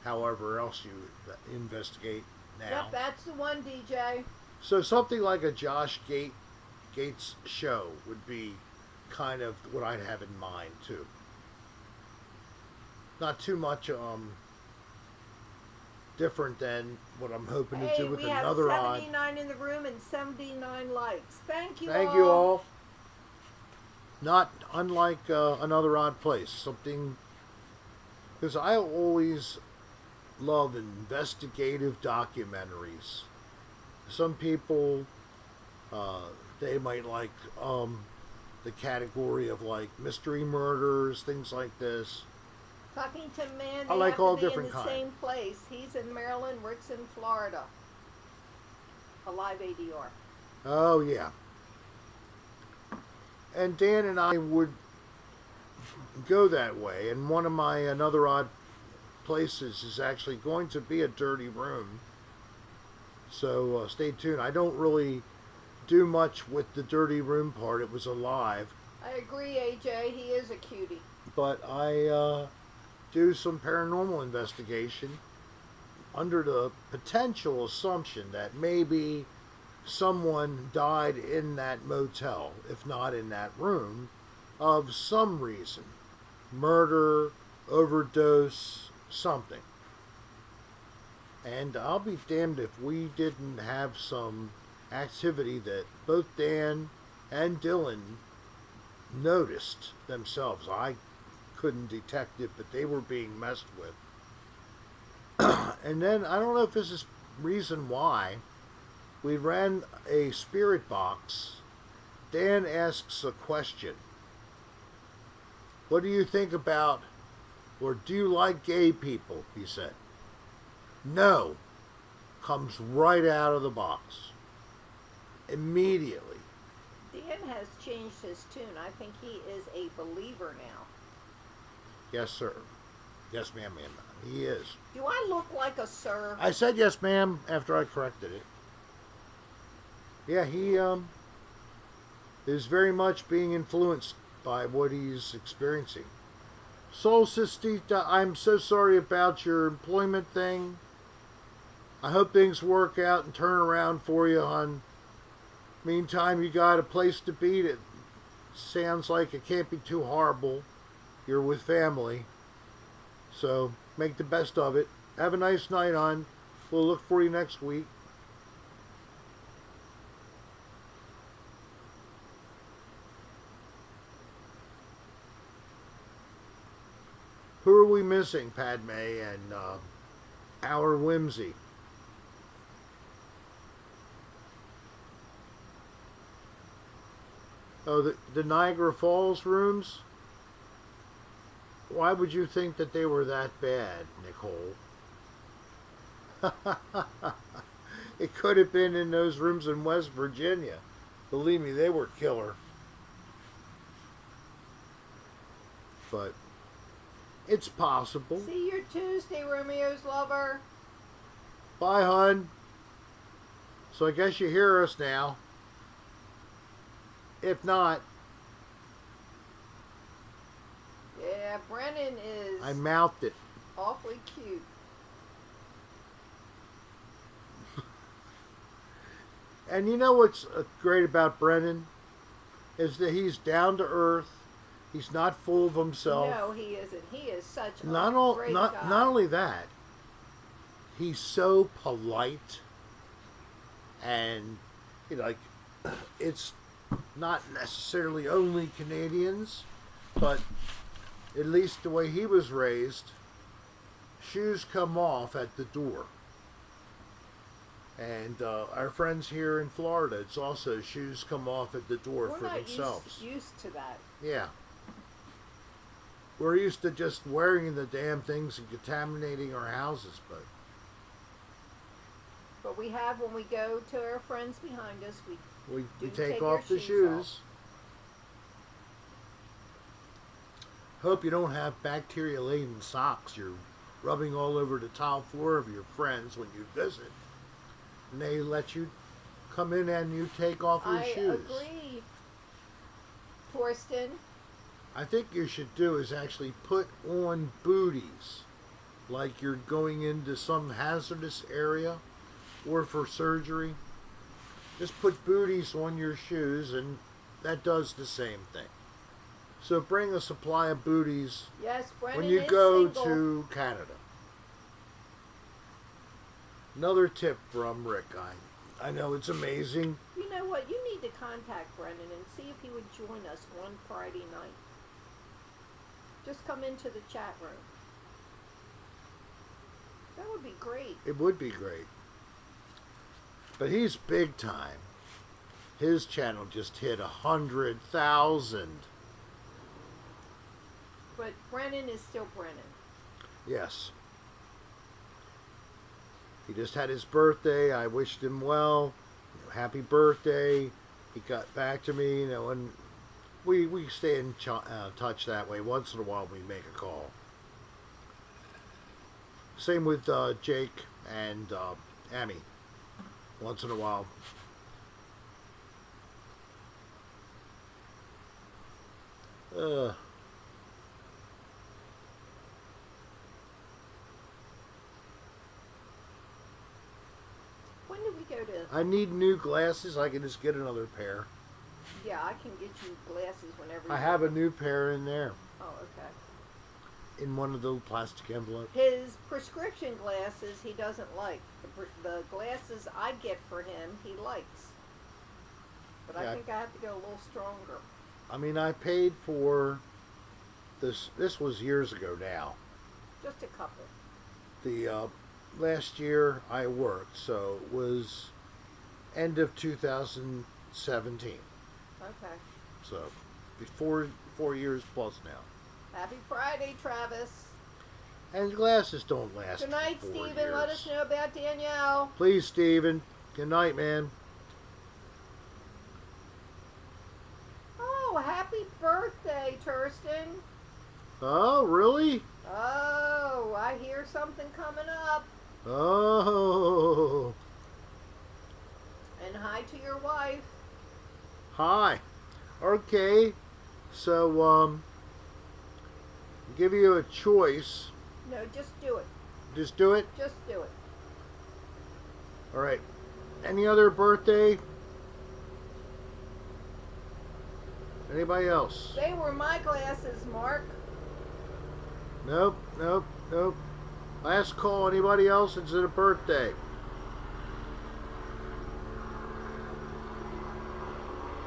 however else you investigate now. Yep, that's the one, DJ. So something like a Gates show would be kind of what I'd have in mind too. Not too much different than what I'm hoping to do with another we have odd. 79 in the room and 79 likes. Thank you all. Thank you all. Not unlike Another Odd Place. Something, because I always love investigative documentaries. Some people, they might like the category of like mystery murders, things like this. Talking to man, I like have all to be different in the kinds. same place. He's in Maryland, Rick's in Florida. A live ADR. Oh yeah. And Dan and I would go that way. And one of my Another Odd Places is actually going to be a dirty room. So stay tuned. I don't really do much with the dirty room part. It was alive. I agree, AJ. He is a cutie. But I do some paranormal investigation under the potential assumption that maybe someone died in that motel, if not in that room, of some reason. Murder, overdose, something. And I'll be damned if we didn't have some activity that both Dan and Dylan noticed themselves. I couldn't detect it, but they were being messed with. And then, I don't know if this is reason why, we ran a spirit box. Dan asks a question. What do you think about, or do you like gay people? He said. No. Comes right out of the box. Immediately. Dan has changed his tune. I think he is a believer now. Yes, sir. Yes, ma'am, ma'am. He is. Do I look like a sir? I said yes, ma'am, after I corrected it. Yeah, he is very much being influenced by what he's experiencing. Solstita, I'm so sorry about your employment thing. I hope things work out and turn around for you, hon. Meantime, you got a place to be. It sounds like it can't be too horrible. You're with family. So, make the best of it. Have a nice night, hon. We'll look for you next week. Who are we missing, Padme and our Whimsy? Oh, the Niagara Falls rooms? Why would you think that they were that bad, Nicole? It could have been in those rooms in West Virginia. Believe me, they were killer. But it's possible. See you Tuesday, Romeo's lover. Bye, hon. So I guess you hear us now. If not, Yeah, Brennan is I mouthed it. awfully cute. And you know what's great about Brennan is that he's down to earth. He's not full of himself. No, he isn't. He is such a great Not guy. not only that, he's so polite, and like it's not necessarily only Canadians, but at least the way he was raised, shoes come off at the door. And our friends here in Florida, it's also shoes come off at the door We're for not themselves. used to that. Yeah. We're used to just wearing the damn things and contaminating our houses, But we have, when we go to our friends behind us, we do take our off the shoes shoes. Hope you don't have bacteria-laden socks you're rubbing all over the tile floor of your friends when you visit. And they let you come in and you take off your shoes. I agree, Torsten. I think you should do is actually put on booties, like you're going into some hazardous area or for surgery. Just put booties on your shoes and that does the same thing. So bring a supply of booties Yes, Brennan when you is go single. to Canada. Another tip from Rick. I know it's amazing. You know what? You need to contact Brennan and see if he would join us one Friday night. Just come into the chat room. That would be great. It would be great. But he's big time. His channel just hit 100,000. But Brennan is still Brennan. Yes. He just had his birthday. I wished him well. Happy birthday. He got back to me, and we stay in touch that way. Once in a while we make a call. Same with Jake and Amy. Once in a while. When did we go to... I need new glasses. I can just get another pair. Yeah, I can get you glasses whenever you I have a new pair in there. Oh, okay. In one of those plastic envelopes. His prescription glasses he doesn't like. The glasses I get for him he likes. But Yeah. I think I have to go a little stronger. I mean, I paid for this. This was years ago now. Just a couple. The last year I worked, so it was end of 2017. Okay. So before 4 years plus now. Happy Friday, Travis. And glasses don't last. Good night, for 4 Stephen. years. Let us know about Danielle. Please, Stephen. Good night, man. Oh, happy birthday, Tursten. Oh, really? Oh, I hear something coming up. Oh. And hi to your wife. Hi. Okay. So, give you a choice. No, just do it. Just do it? Just do it. All right. Any other birthday? Anybody else? They were my glasses, Mark. Nope, nope, nope. Last call. Anybody else? It's a birthday.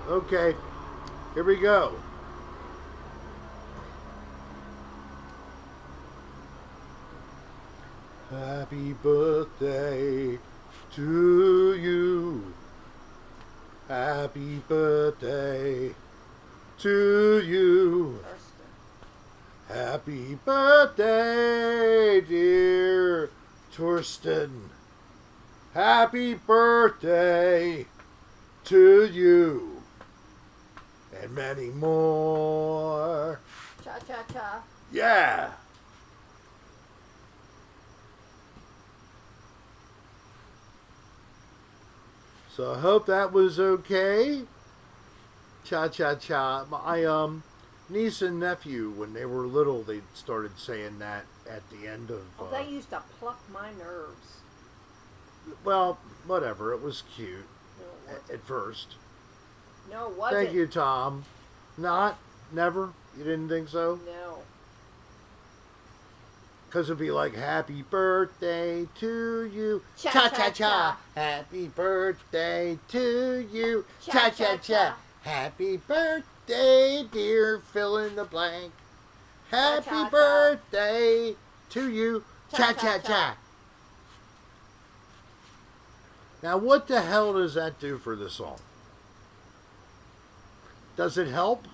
Okay. Here we go. Happy birthday to you. Happy birthday to you. Tursten. Happy birthday, dear Torsten. Happy birthday to you. And many more. Cha-cha-cha. Yeah. So I hope that was okay. Cha-cha-cha. My niece and nephew, when they were little, they started saying that at the end of... Oh, they used to pluck my nerves. well, whatever. It was cute. at first. No, it wasn't. Thank you, Tom. Not? Never? You didn't think so? No. Because it'd be like, happy birthday to you. Cha-cha-cha. Happy birthday to you. Cha-cha-cha. Cha-cha-cha. Happy birthday, dear fill in the blank. Happy Cha-cha-cha. birthday to you. Cha-cha-cha. Cha-cha-cha. Now, what the hell does that do for the song? Does it help?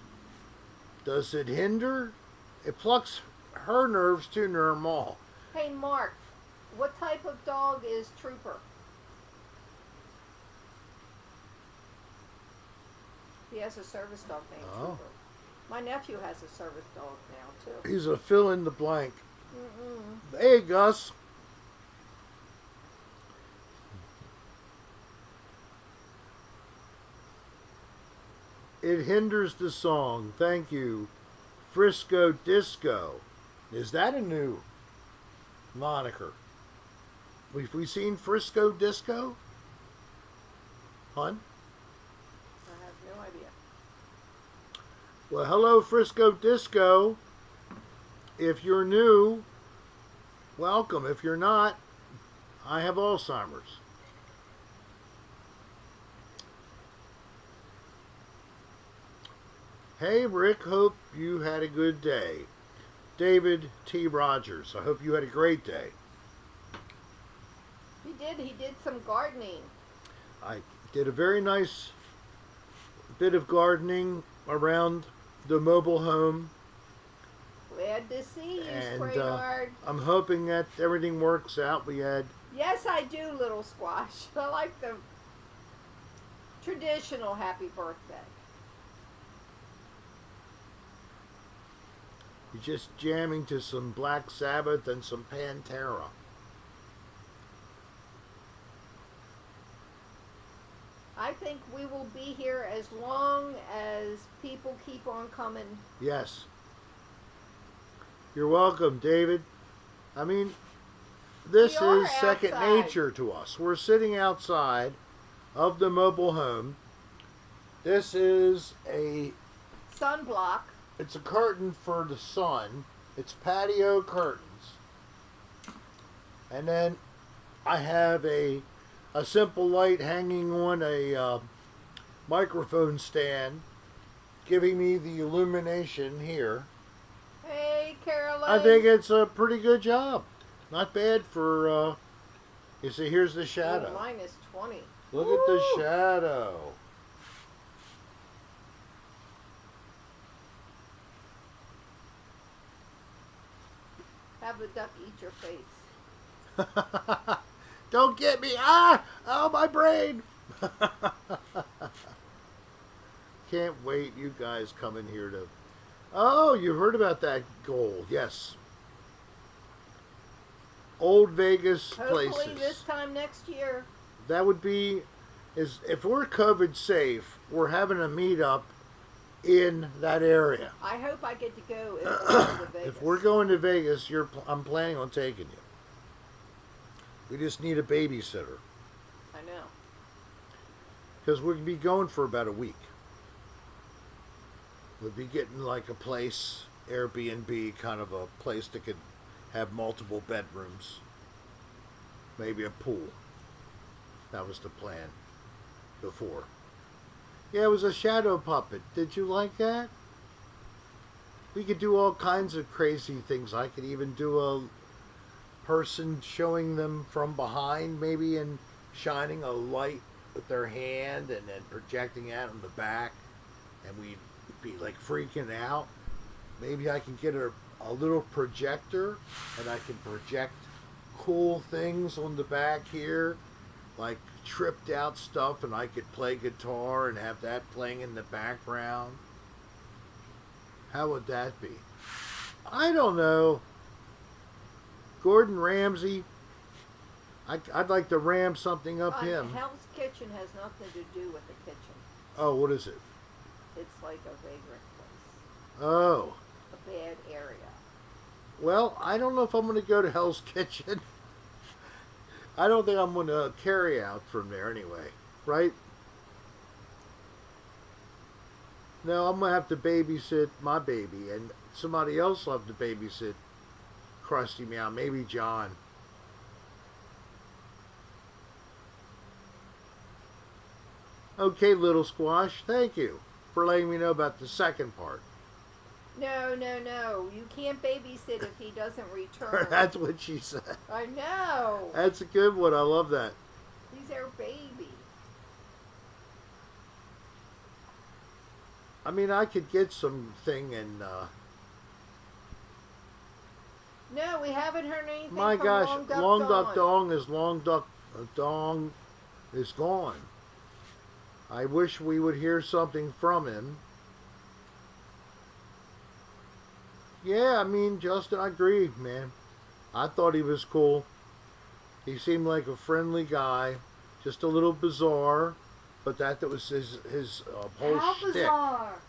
Does it hinder? It plucks her nerves to normal. Hey, Mark, what type of dog is Trooper? He has a service dog named Trooper. My nephew has a service dog now, too. He's a fill in the blank. Mm-mm. Hey, Gus. It hinders the song. Thank you. Frisco Disco. Is that a new moniker? Have we seen Frisco Disco? Hon? I have no idea. Well, hello, Frisco Disco. If you're new, welcome. If you're not, I have Alzheimer's. Hey, Rick, hope you had a good day. David T. Rogers, I hope you had a great day. He did. He did some gardening. I did a very nice bit of gardening around the mobile home. Glad to see you, And Spraynard. I'm hoping that everything works out. We had Yes, I do, little squash. I like the traditional happy birthday. you just jamming to some Black Sabbath and some Pantera. I think we will be here as long as people keep on coming. Yes. You're welcome, David. I mean, this We are is second outside. nature to us. We're sitting outside of the mobile home. This is Sunblock. it's a curtain for the sun. It's patio curtains. And then I have a simple light hanging on a microphone stand, giving me the illumination here. Hey, Caroline. I think it's a pretty good job. Not bad for, you see, here's the shadow. Oh, mine is 20. Look Woo! at the shadow. Have the duck eat your face. Don't get me. Ah! Oh, my brain. Can't wait. You guys come in here to... Oh, you heard about that goal. Yes. Old Vegas Hopefully places. this time next year. That would be... if we're COVID safe, we're having a meetup in that area. I hope I get to go if we're going to Vegas. If we're going to Vegas, I'm planning on taking you. We just need a babysitter. I know. Because we'd be going for about a week. We'd be getting like a place, Airbnb, kind of a place that could have multiple bedrooms. Maybe a pool. That was the plan before. Yeah, it was a shadow puppet. Did you like that? We could do all kinds of crazy things. I could even do a person showing them from behind, maybe, and shining a light with their hand and then projecting out on the back, and we'd be like freaking out. Maybe I can get a little projector and I can project cool things on the back here, like tripped out stuff, and I could play guitar and have that playing in the background. How would that be? I don't know. Gordon Ramsay. I'd like to ram something up him. Hell's Kitchen has nothing to do with the kitchen. Oh, what is it? It's like a vagrant place. Oh. A bad area. Well, I don't know if I'm going to go to Hell's Kitchen. I don't think I'm going to carry out from there anyway, right? No, I'm gonna have to babysit my baby, and somebody else will have to babysit Krusty Meow. Maybe John. Okay, little squash. Thank you for letting me know about the second part. No, no, no. You can't babysit if he doesn't return. That's what she said. I know. That's a good one. I love that. He's our baby. I mean, I could get something and. No, we haven't heard anything My from gosh, Long Duck Dong. Long Duck Dong is gone. I wish we would hear something from him. Yeah, I mean, Justin, I agree, man. I thought he was cool. He seemed like a friendly guy, just a little bizarre, but that was his whole How shtick. bizarre!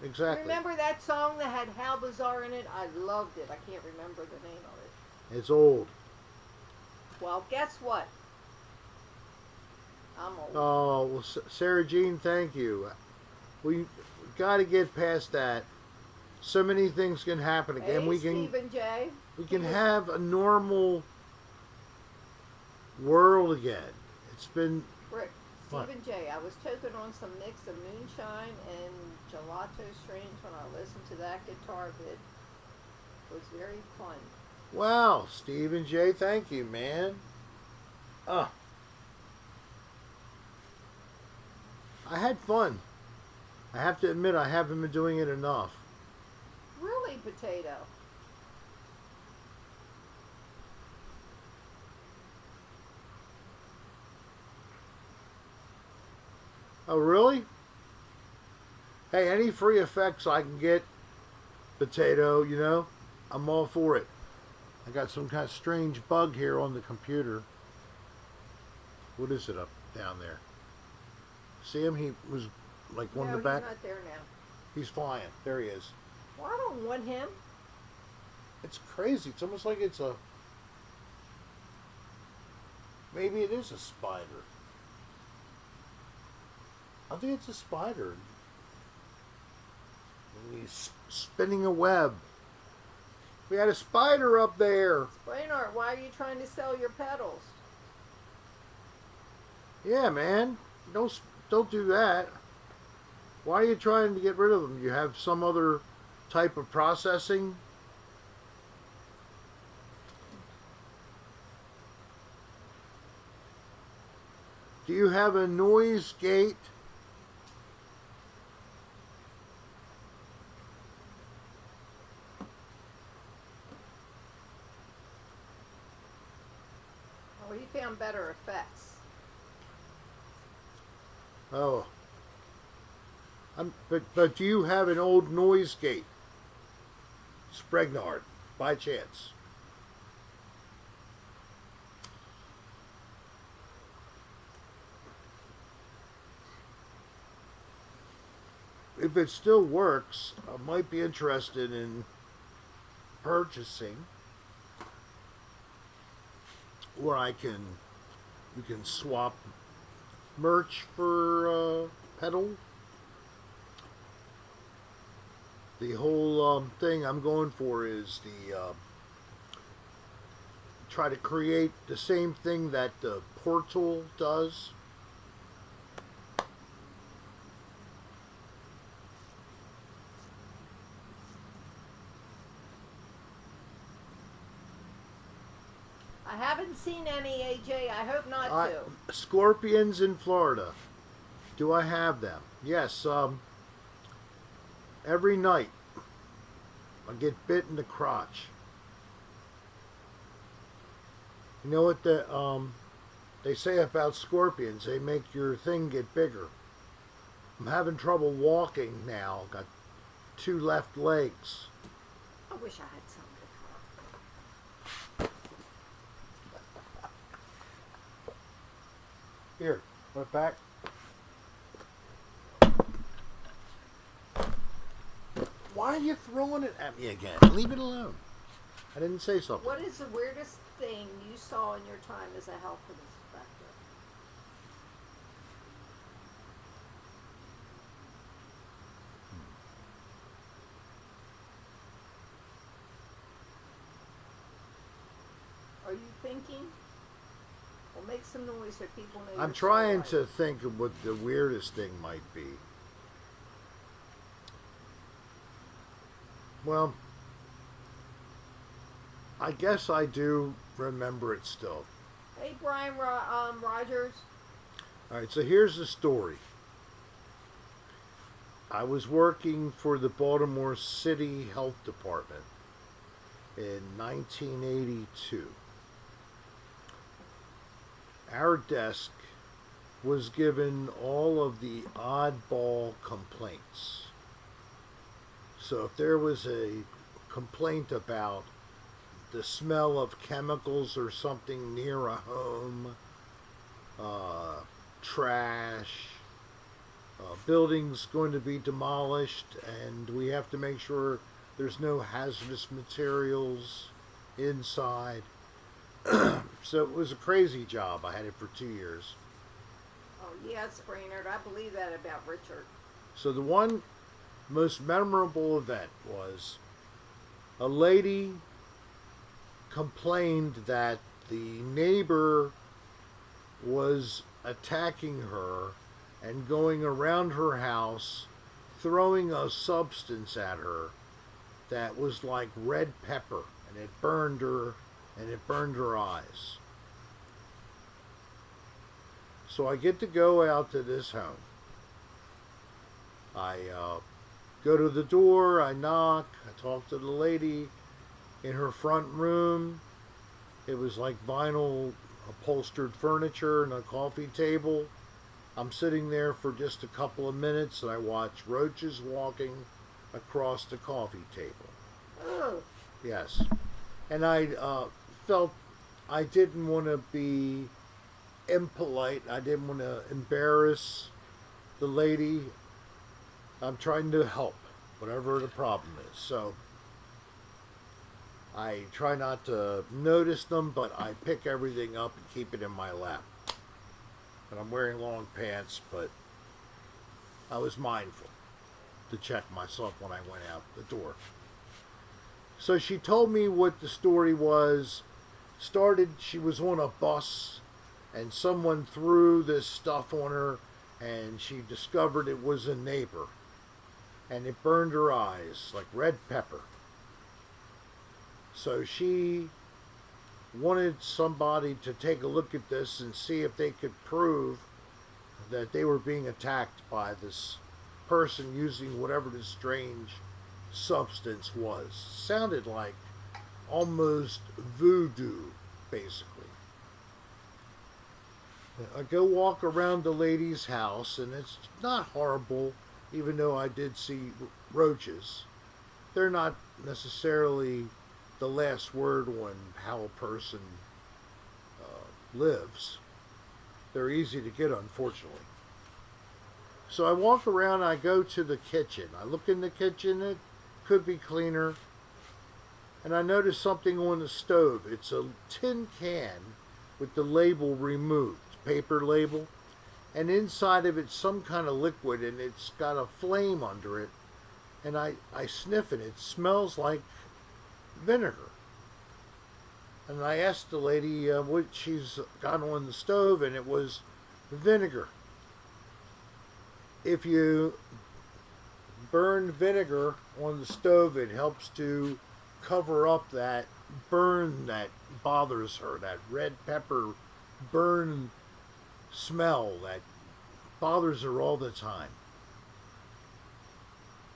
Exactly. Remember that song that had How Bizarre in it? I loved it. I can't remember the name of it. It's old. Well, guess what? I'm old. Oh, well, Sarah Jean, thank you. We got to get past that. So many things can happen again. Hey, we can Stephen J. we can have a normal world again. It's been Rick, what? Stephen J. I was choking on some mix of moonshine and gelato strains when I listened to that guitar bit. It was very fun. Wow, Stephen J. Thank you, man. I had fun. I have to admit, I haven't been doing it enough. Really, Potato? Oh, really? Hey, any free effects I can get, Potato, you know, I'm all for it. I got some kind of strange bug here on the computer. What is it up down there? See him? He was like one No, in the back. he's not there now. He's flying. There he is. Well, I don't want him. It's crazy. It's almost like it's a... Maybe it is a spider. I think it's a spider. And he's spinning a web. We had a spider up there. Brainard, why are you trying to sell your pedals? Yeah, man. Don't do that. Why are you trying to get rid of them? You have some other type of processing? Do you have a noise gate? Oh, he found better effects. Oh. But do you have an old noise gate? Spregnard, by chance. If it still works, I might be interested in purchasing. Or we can swap merch for pedal. The whole thing I'm going for is the try to create the same thing that the Portal does. I haven't seen any, AJ. I hope not to. Scorpions in Florida. Do I have them? Yes. Every night I get bit in the crotch. You know what they say about scorpions? They make your thing get bigger. I'm having trouble walking now. Got 2 left legs. I wish I had some. Here, put it back. Why are you throwing it at me again? Leave it alone. I didn't say something. What is the weirdest thing you saw in your time as a health inspector? Are you thinking? Well, make some noise so people know. I'm you're trying still to think of what the weirdest thing might be. Well, I guess I do remember it still. alive. Hey, Brian Rogers. All right, so here's the story. I was working for the Baltimore City Health Department in 1982. Our desk was given all of the oddball complaints. So if there was a complaint about the smell of chemicals or something near a home, trash, buildings going to be demolished, and we have to make sure there's no hazardous materials inside. So it was a crazy job. I had it for 2 years. Oh, yes, Brainerd. I believe that about Richard. So the one most memorable event was a lady complained that the neighbor was attacking her and going around her house throwing a substance at her that was like red pepper, and it burned her eyes. So I get to go out to this home. I go to the door, I knock, I talk to the lady in her front room. It was like vinyl upholstered furniture and a coffee table. I'm sitting there for just a couple of minutes and I watch roaches walking across the coffee table. Oh. Yes. And I felt I didn't want to be impolite. I didn't want to embarrass the lady. I'm trying to help, whatever the problem is. So I try not to notice them, but I pick everything up and keep it in my lap. And I'm wearing long pants, but I was mindful to check myself when I went out the door. So she told me what the story was. She was on a bus and someone threw this stuff on her and she discovered it was a neighbor. And it burned her eyes like red pepper. So she wanted somebody to take a look at this and see if they could prove that they were being attacked by this person using whatever this strange substance was. Sounded like almost voodoo, basically. I go walk around the lady's house, and it's not horrible, even though I did see roaches. They're not necessarily the last word on how a person lives. They're easy to get, unfortunately. So I walk around, I go to the kitchen. I look in the kitchen, it could be cleaner. And I notice something on the stove. It's a tin can with the label removed, paper label. And inside of it's some kind of liquid, and it's got a flame under it. And I sniff it. It smells like vinegar. And I asked the lady what she's got on the stove, and it was vinegar. If you burn vinegar on the stove, it helps to cover up that burn that bothers her, that red pepper burn smell that bothers her all the time.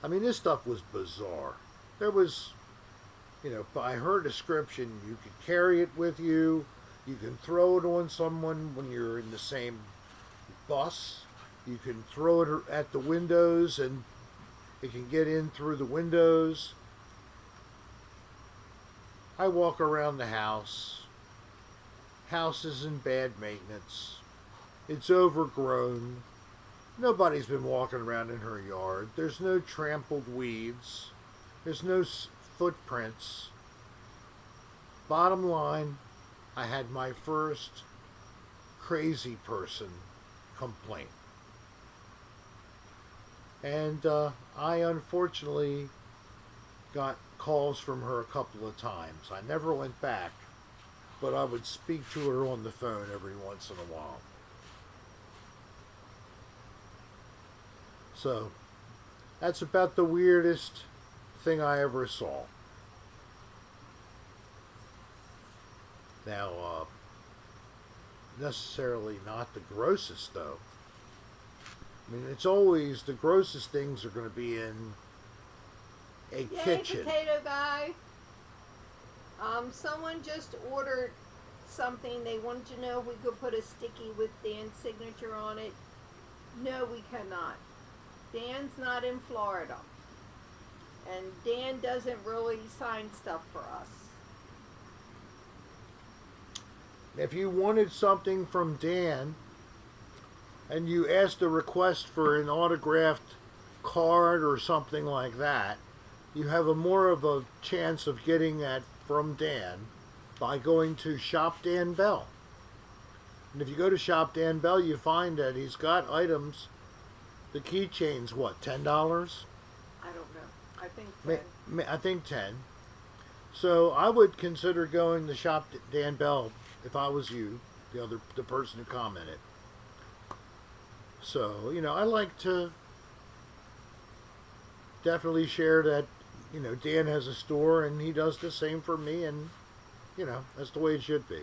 I mean, this stuff was bizarre. There was, by her description, you could carry it with you. You can throw it on someone when you're in the same bus. You can throw it at the windows and it can get in through the windows. I walk around the house. House is in bad maintenance. It's overgrown. Nobody's been walking around in her yard. There's no trampled weeds. There's no footprints. Bottom line, I had my first crazy person complaint. And I unfortunately got calls from her a couple of times. I never went back. but I would speak to her on the phone every once in a while. So, that's about the weirdest thing I ever saw. Now, necessarily not the grossest, though. I mean, it's always the grossest things are going to be in a Yay, kitchen. potato guy. Someone just ordered something. They wanted to know if we could put a sticky with Dan's signature on it. No, we cannot. Dan's not in Florida. And Dan doesn't really sign stuff for us. If you wanted something from Dan and you asked a request for an autographed card or something like that, you have a more of a chance of getting that from Dan by going to Shop Dan Bell. And if you go to Shop Dan Bell, you find that he's got items. The keychain's what, $10? I don't know. I think 10. I think 10. So I would consider going to Shop Dan Bell if I was you, the person who commented. So, I like to definitely share that, Dan has a store and he does the same for me, and, that's the way it should be.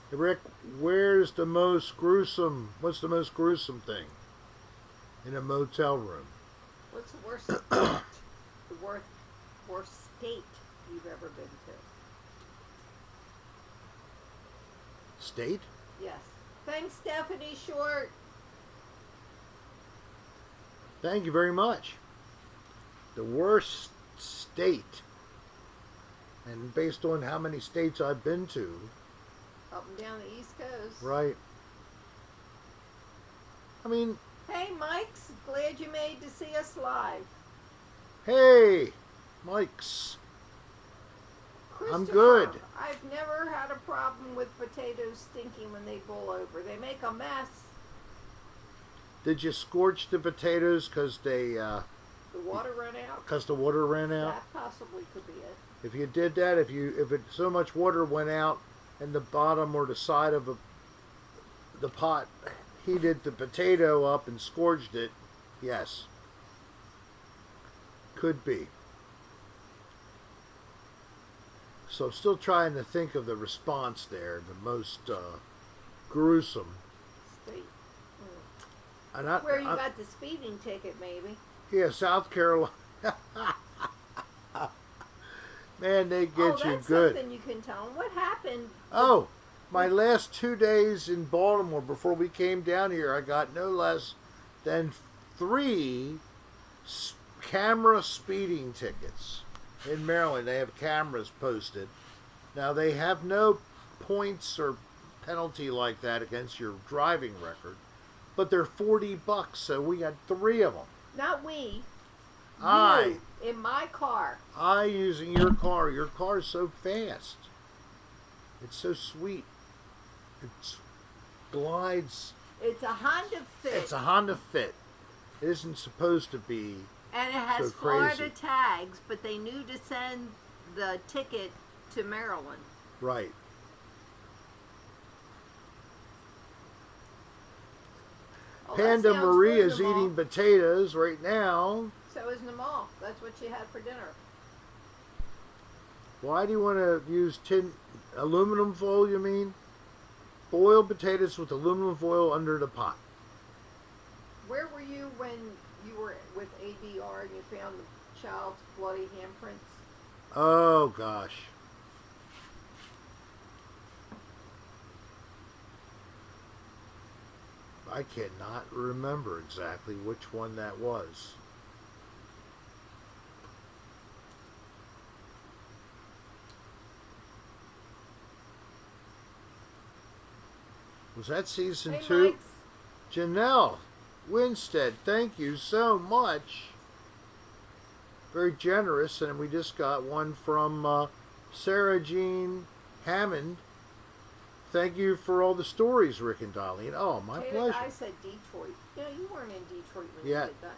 Hey, Rick, what's the most gruesome thing in a motel room? What's the worst state? The worst state you've ever been to? State? Yes. Thanks, Stephanie Short. Thank you very much. The worst state, and based on how many states I've been to. Up and down the East Coast. Right. I mean... Hey, Mike's. Glad you made to see us live. Hey, Mike's. I'm good. I've never had a problem with potatoes stinking when they boil over. They make a mess. Did you scorch the potatoes because the water ran out? Because the water ran out? That possibly could be it. If you did that, if so much water went out and the bottom or the side of the pot heated the potato up and scorched it, yes. Could be. So I'm still trying to think of the response there, the most gruesome. State. Where you got the speeding ticket, maybe. Yeah, South Carolina. Man, they get you good. Something you can tell them. What happened? Oh, my last 2 days in Baltimore before we came down here, I got no less than 3 camera speeding tickets. In Maryland, they have cameras posted. Now, they have no points or penalty like that against your driving record, but they're $40, so we got 3 of them. Not we. I. You, in my car. I using your car. Your car is so fast. It's so sweet. It glides. It's a Honda Fit. It's a Honda Fit. It isn't supposed to be. And it has so Florida tags, but they knew to send the ticket to Maryland. Right. Oh, Panda Marie is eating potatoes right now. So is Namal. That's what she had for dinner. Why do you want to use aluminum foil, you mean? Boil potatoes with aluminum foil under the pot. Where were you when you were with ADR and you found the child's bloody handprints? Oh, gosh. I cannot remember exactly which one that was. Was that season 2? Mike's. Janelle Winstead, thank you so much. Very generous. And we just got one from Sarah Jean Hammond. Thank you for all the stories, Rick and Dolline. Oh, my pleasure. I said Detroit. Yeah, you weren't in Detroit when Yeah. you did that.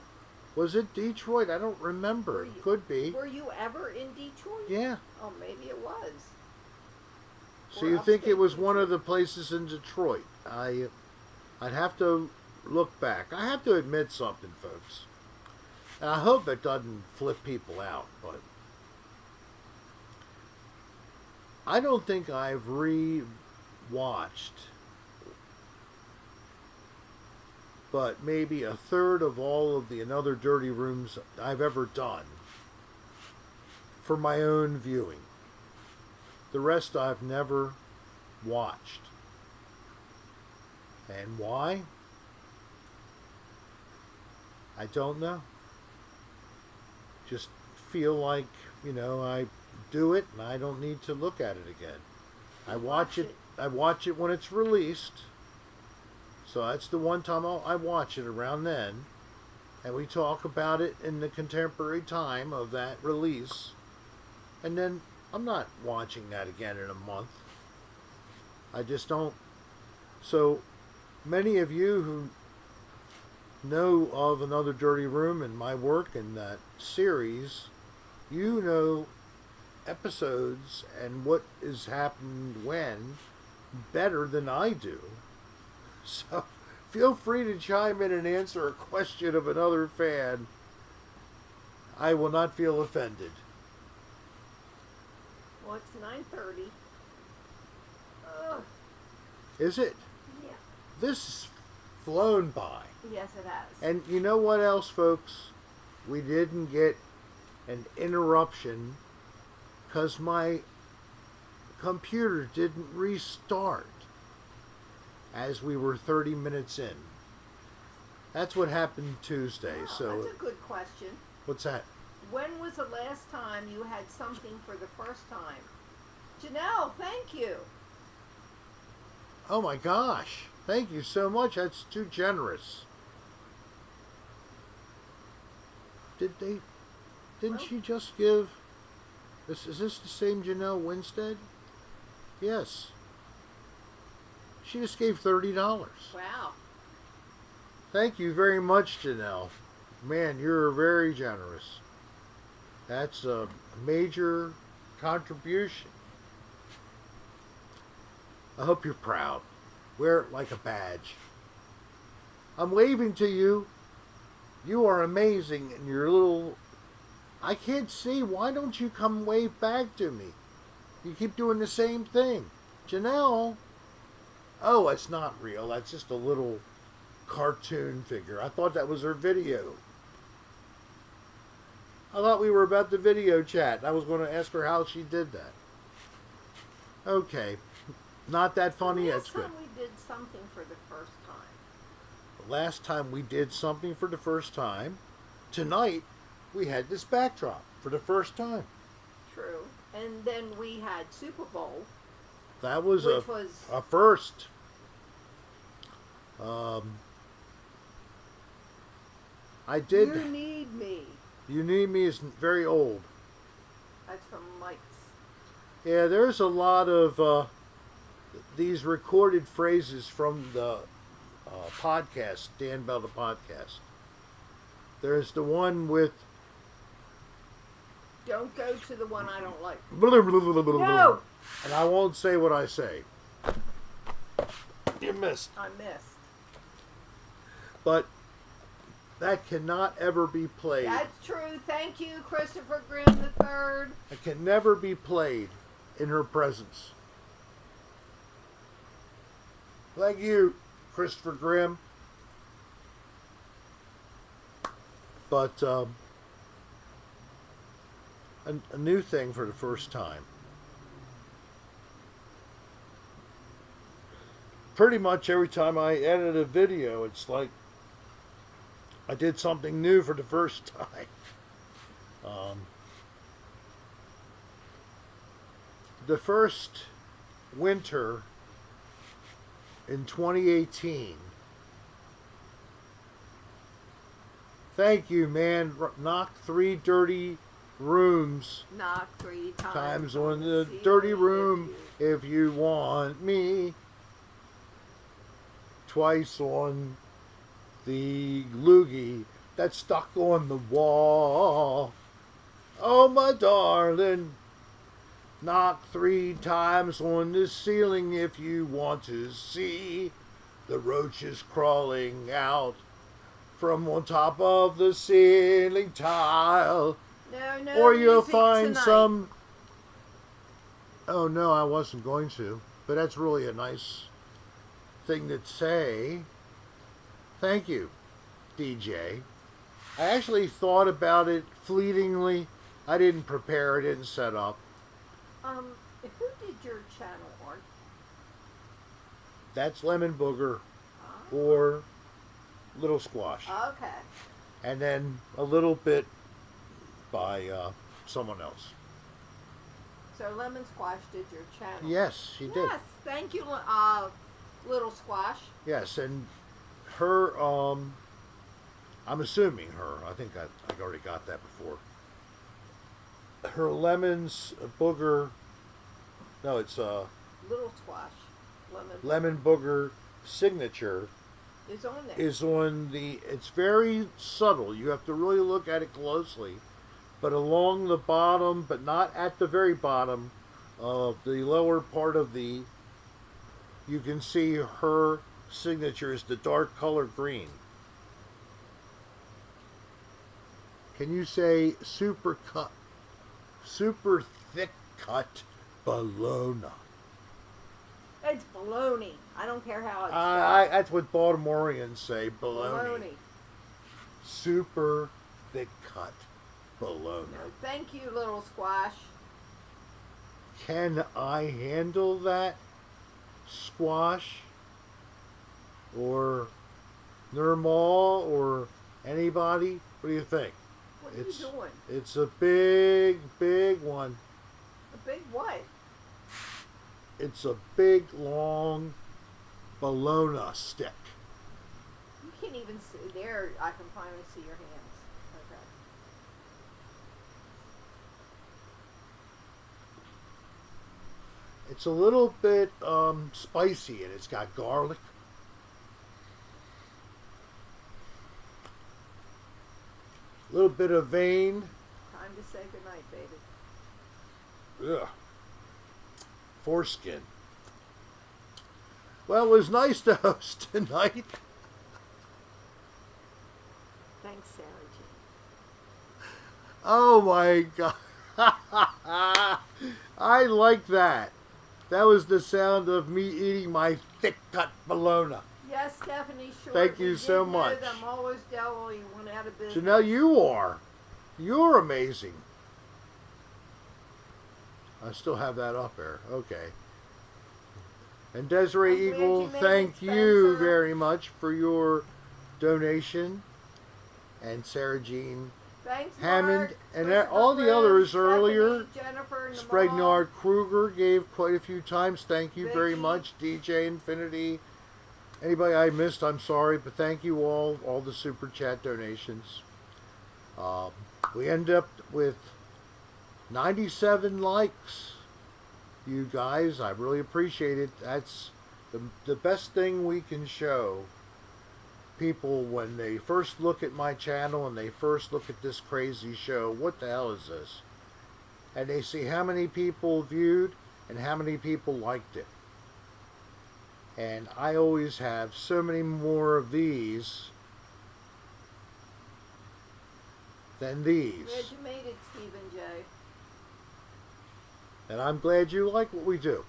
Was it Detroit? I don't remember. Could be. Were you ever in Detroit? Yeah. Oh, maybe it was. So Or you think it upstate was one of Detroit. the places in Detroit? I'd have to look back. I have to admit something, folks. And I hope it doesn't flip people out, but I don't think I've re-watched but maybe a third of all of the Another Dirty Rooms I've ever done for my own viewing. The rest I've never watched. And why? I don't know. Just feel like, I do it and I don't need to look at it again. I watch it when it's released. So that's the one time I watch it, around then. And we talk about it in the contemporary time of that release. And then I'm not watching that again in a month. I just don't. So many of you who know of Another Dirty Room and my work in that series, you know episodes and what has happened when better than I do. So feel free to chime in and answer a question of another fan. I will not feel offended. Well, it's 9:30. Ugh. Is it? Yeah. This has flown by. Yes, it has. And you know what else, folks? We didn't get an interruption because my computer didn't restart as we were 30 minutes in. That's what happened Tuesday. Oh, So that's a good question. what's that? When was the last time you had something for the first time? Janelle, thank you. Oh my gosh. Thank you so much. That's too generous. Didn't Well, she just give is this the same Janelle Winstead? Yes. She just gave $30. wow. Thank you very much, Janelle. Man, you're very generous. That's a major contribution. I hope you're proud. Wear it like a badge. I'm waving to you. You are amazing in your little... I can't see. Why don't you come wave back to me? You keep doing the same thing. Janelle... Oh, it's not real. That's just a little cartoon figure. I thought that was her video. I thought we were about the video chat. I was going to ask her how she did that. Okay. Not that funny. That's good. Last time we did something for the first time. The last time we did something for the first time, tonight we had this backdrop for the first time. True. And then we had Super Bowl. That was Which a was... first. I did. You Need Me. You Need Me is very old. That's from Mike's. Yeah, there's a lot of these recorded phrases from the podcast, Dan Bell the podcast. There's the one with... Don't go to the one I don't like. No! And I won't say what I say. You missed. I missed. But that cannot ever be played. That's true. Thank you, Christopher Grimm III. It can never be played in her presence. Thank you, Christopher Grimm. But a new thing for the first time. Pretty much every time I edit a video, it's like I did something new for the first time. The first winter in 2018. Thank you, man. Knock 3 dirty rooms. Knock 3 Times on the dirty room if you want me. Twice on the loogie that's stuck on the wall. Oh, my darling, knock 3 times on the ceiling if you want to see the roaches crawling out from on top of the ceiling tile. No Or you'll music find tonight. some... Oh, no, I wasn't going to. But that's really a nice thing to say. Thank you, DJ. I actually thought about it fleetingly. I didn't prepare, I didn't set up. Who did your channel, Art? That's Lemon Booger Oh. or Little Squash. Okay. And then a little bit by someone else. So Lemon Squash did your channel. Yes, she did. Yes, thank you, Little Squash. Yes, and her, I'm assuming her, I think I already got that before. Her Lemon's Booger, no, it's Little Squash. Lemon Booger signature is on there. is on the, it's very subtle. You have to really look at it closely. But along the bottom, but not at the very bottom of the lower part of the, you can see her signature is the dark color green. Can you say super thick cut bologna? It's baloney. I don't care how it's That's what Baltimoreans say, bologna. Super thick cut bologna. No, thank you, Little Squash. Can I handle that, Squash? Or Nirmal? Or anybody? What do you think? What are you doing? It's a big, big one. A big what? It's a big, long bologna stick. You can't even see. There, I can finally see your hands. Okay. It's a little bit spicy, and it's got garlic. A little bit of vein. Time to say goodnight, baby. Ugh. Foreskin. Well, it was nice to host tonight. Thanks, Sarah Jean. Oh my God. I like that. That was the sound of me eating my thick cut bologna. Yes, Stephanie, sure. Thank you so much. I'm always Dell, you went out of business. So now you are. You're amazing. I still have that up there. Okay. And Desiree I'm glad Eagle, you made it, thank you Spencer. very much for your donation. And Sarah Jean Thanks, Hammond, Mark, and Christopher all the Bruce, others Stephanie, earlier. Jennifer, Namal, Spragnard Kruger gave quite a few times. Thank you very Vicky. much. DJ Infinity. Anybody I missed, I'm sorry, but thank you all the super chat donations. We end up with 97 likes. You guys, I really appreciate it. That's the best thing we can show people when they first look at my channel and they first look at this crazy show. What the hell is this? And they see how many people viewed and how many people liked it. And I always have so many more of these than these. Glad you made it, Stephen J. And I'm glad you like what we do.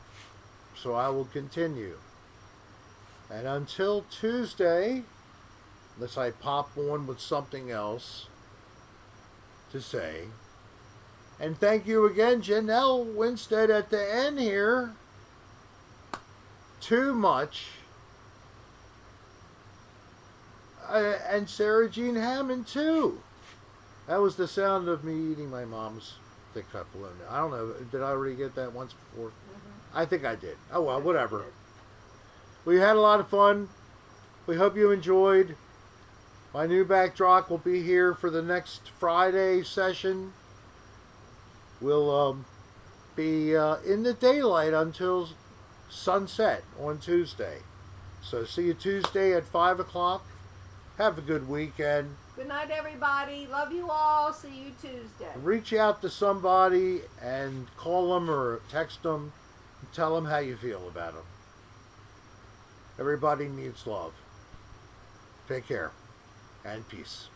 So I will continue. And until Tuesday, unless I pop on with something else to say. And thank you again, Janelle Winstead at the end here. Too much. And Sarah Jean Hammond too. That was the sound of me eating my mom's thick cut bologna. I don't know. Did I already get that once before? Mm-hmm. I think I did. Oh well, Yes, whatever. you did. We had a lot of fun. We hope you enjoyed. My new backdrop will be here for the next Friday session. We'll be in the daylight until sunset on Tuesday. So see you Tuesday at 5 o'clock. Have a good weekend. Good night, everybody. Love you all. See you Tuesday. Reach out to somebody and call them or text them and tell them how you feel about them. Everybody needs love. Take care and peace.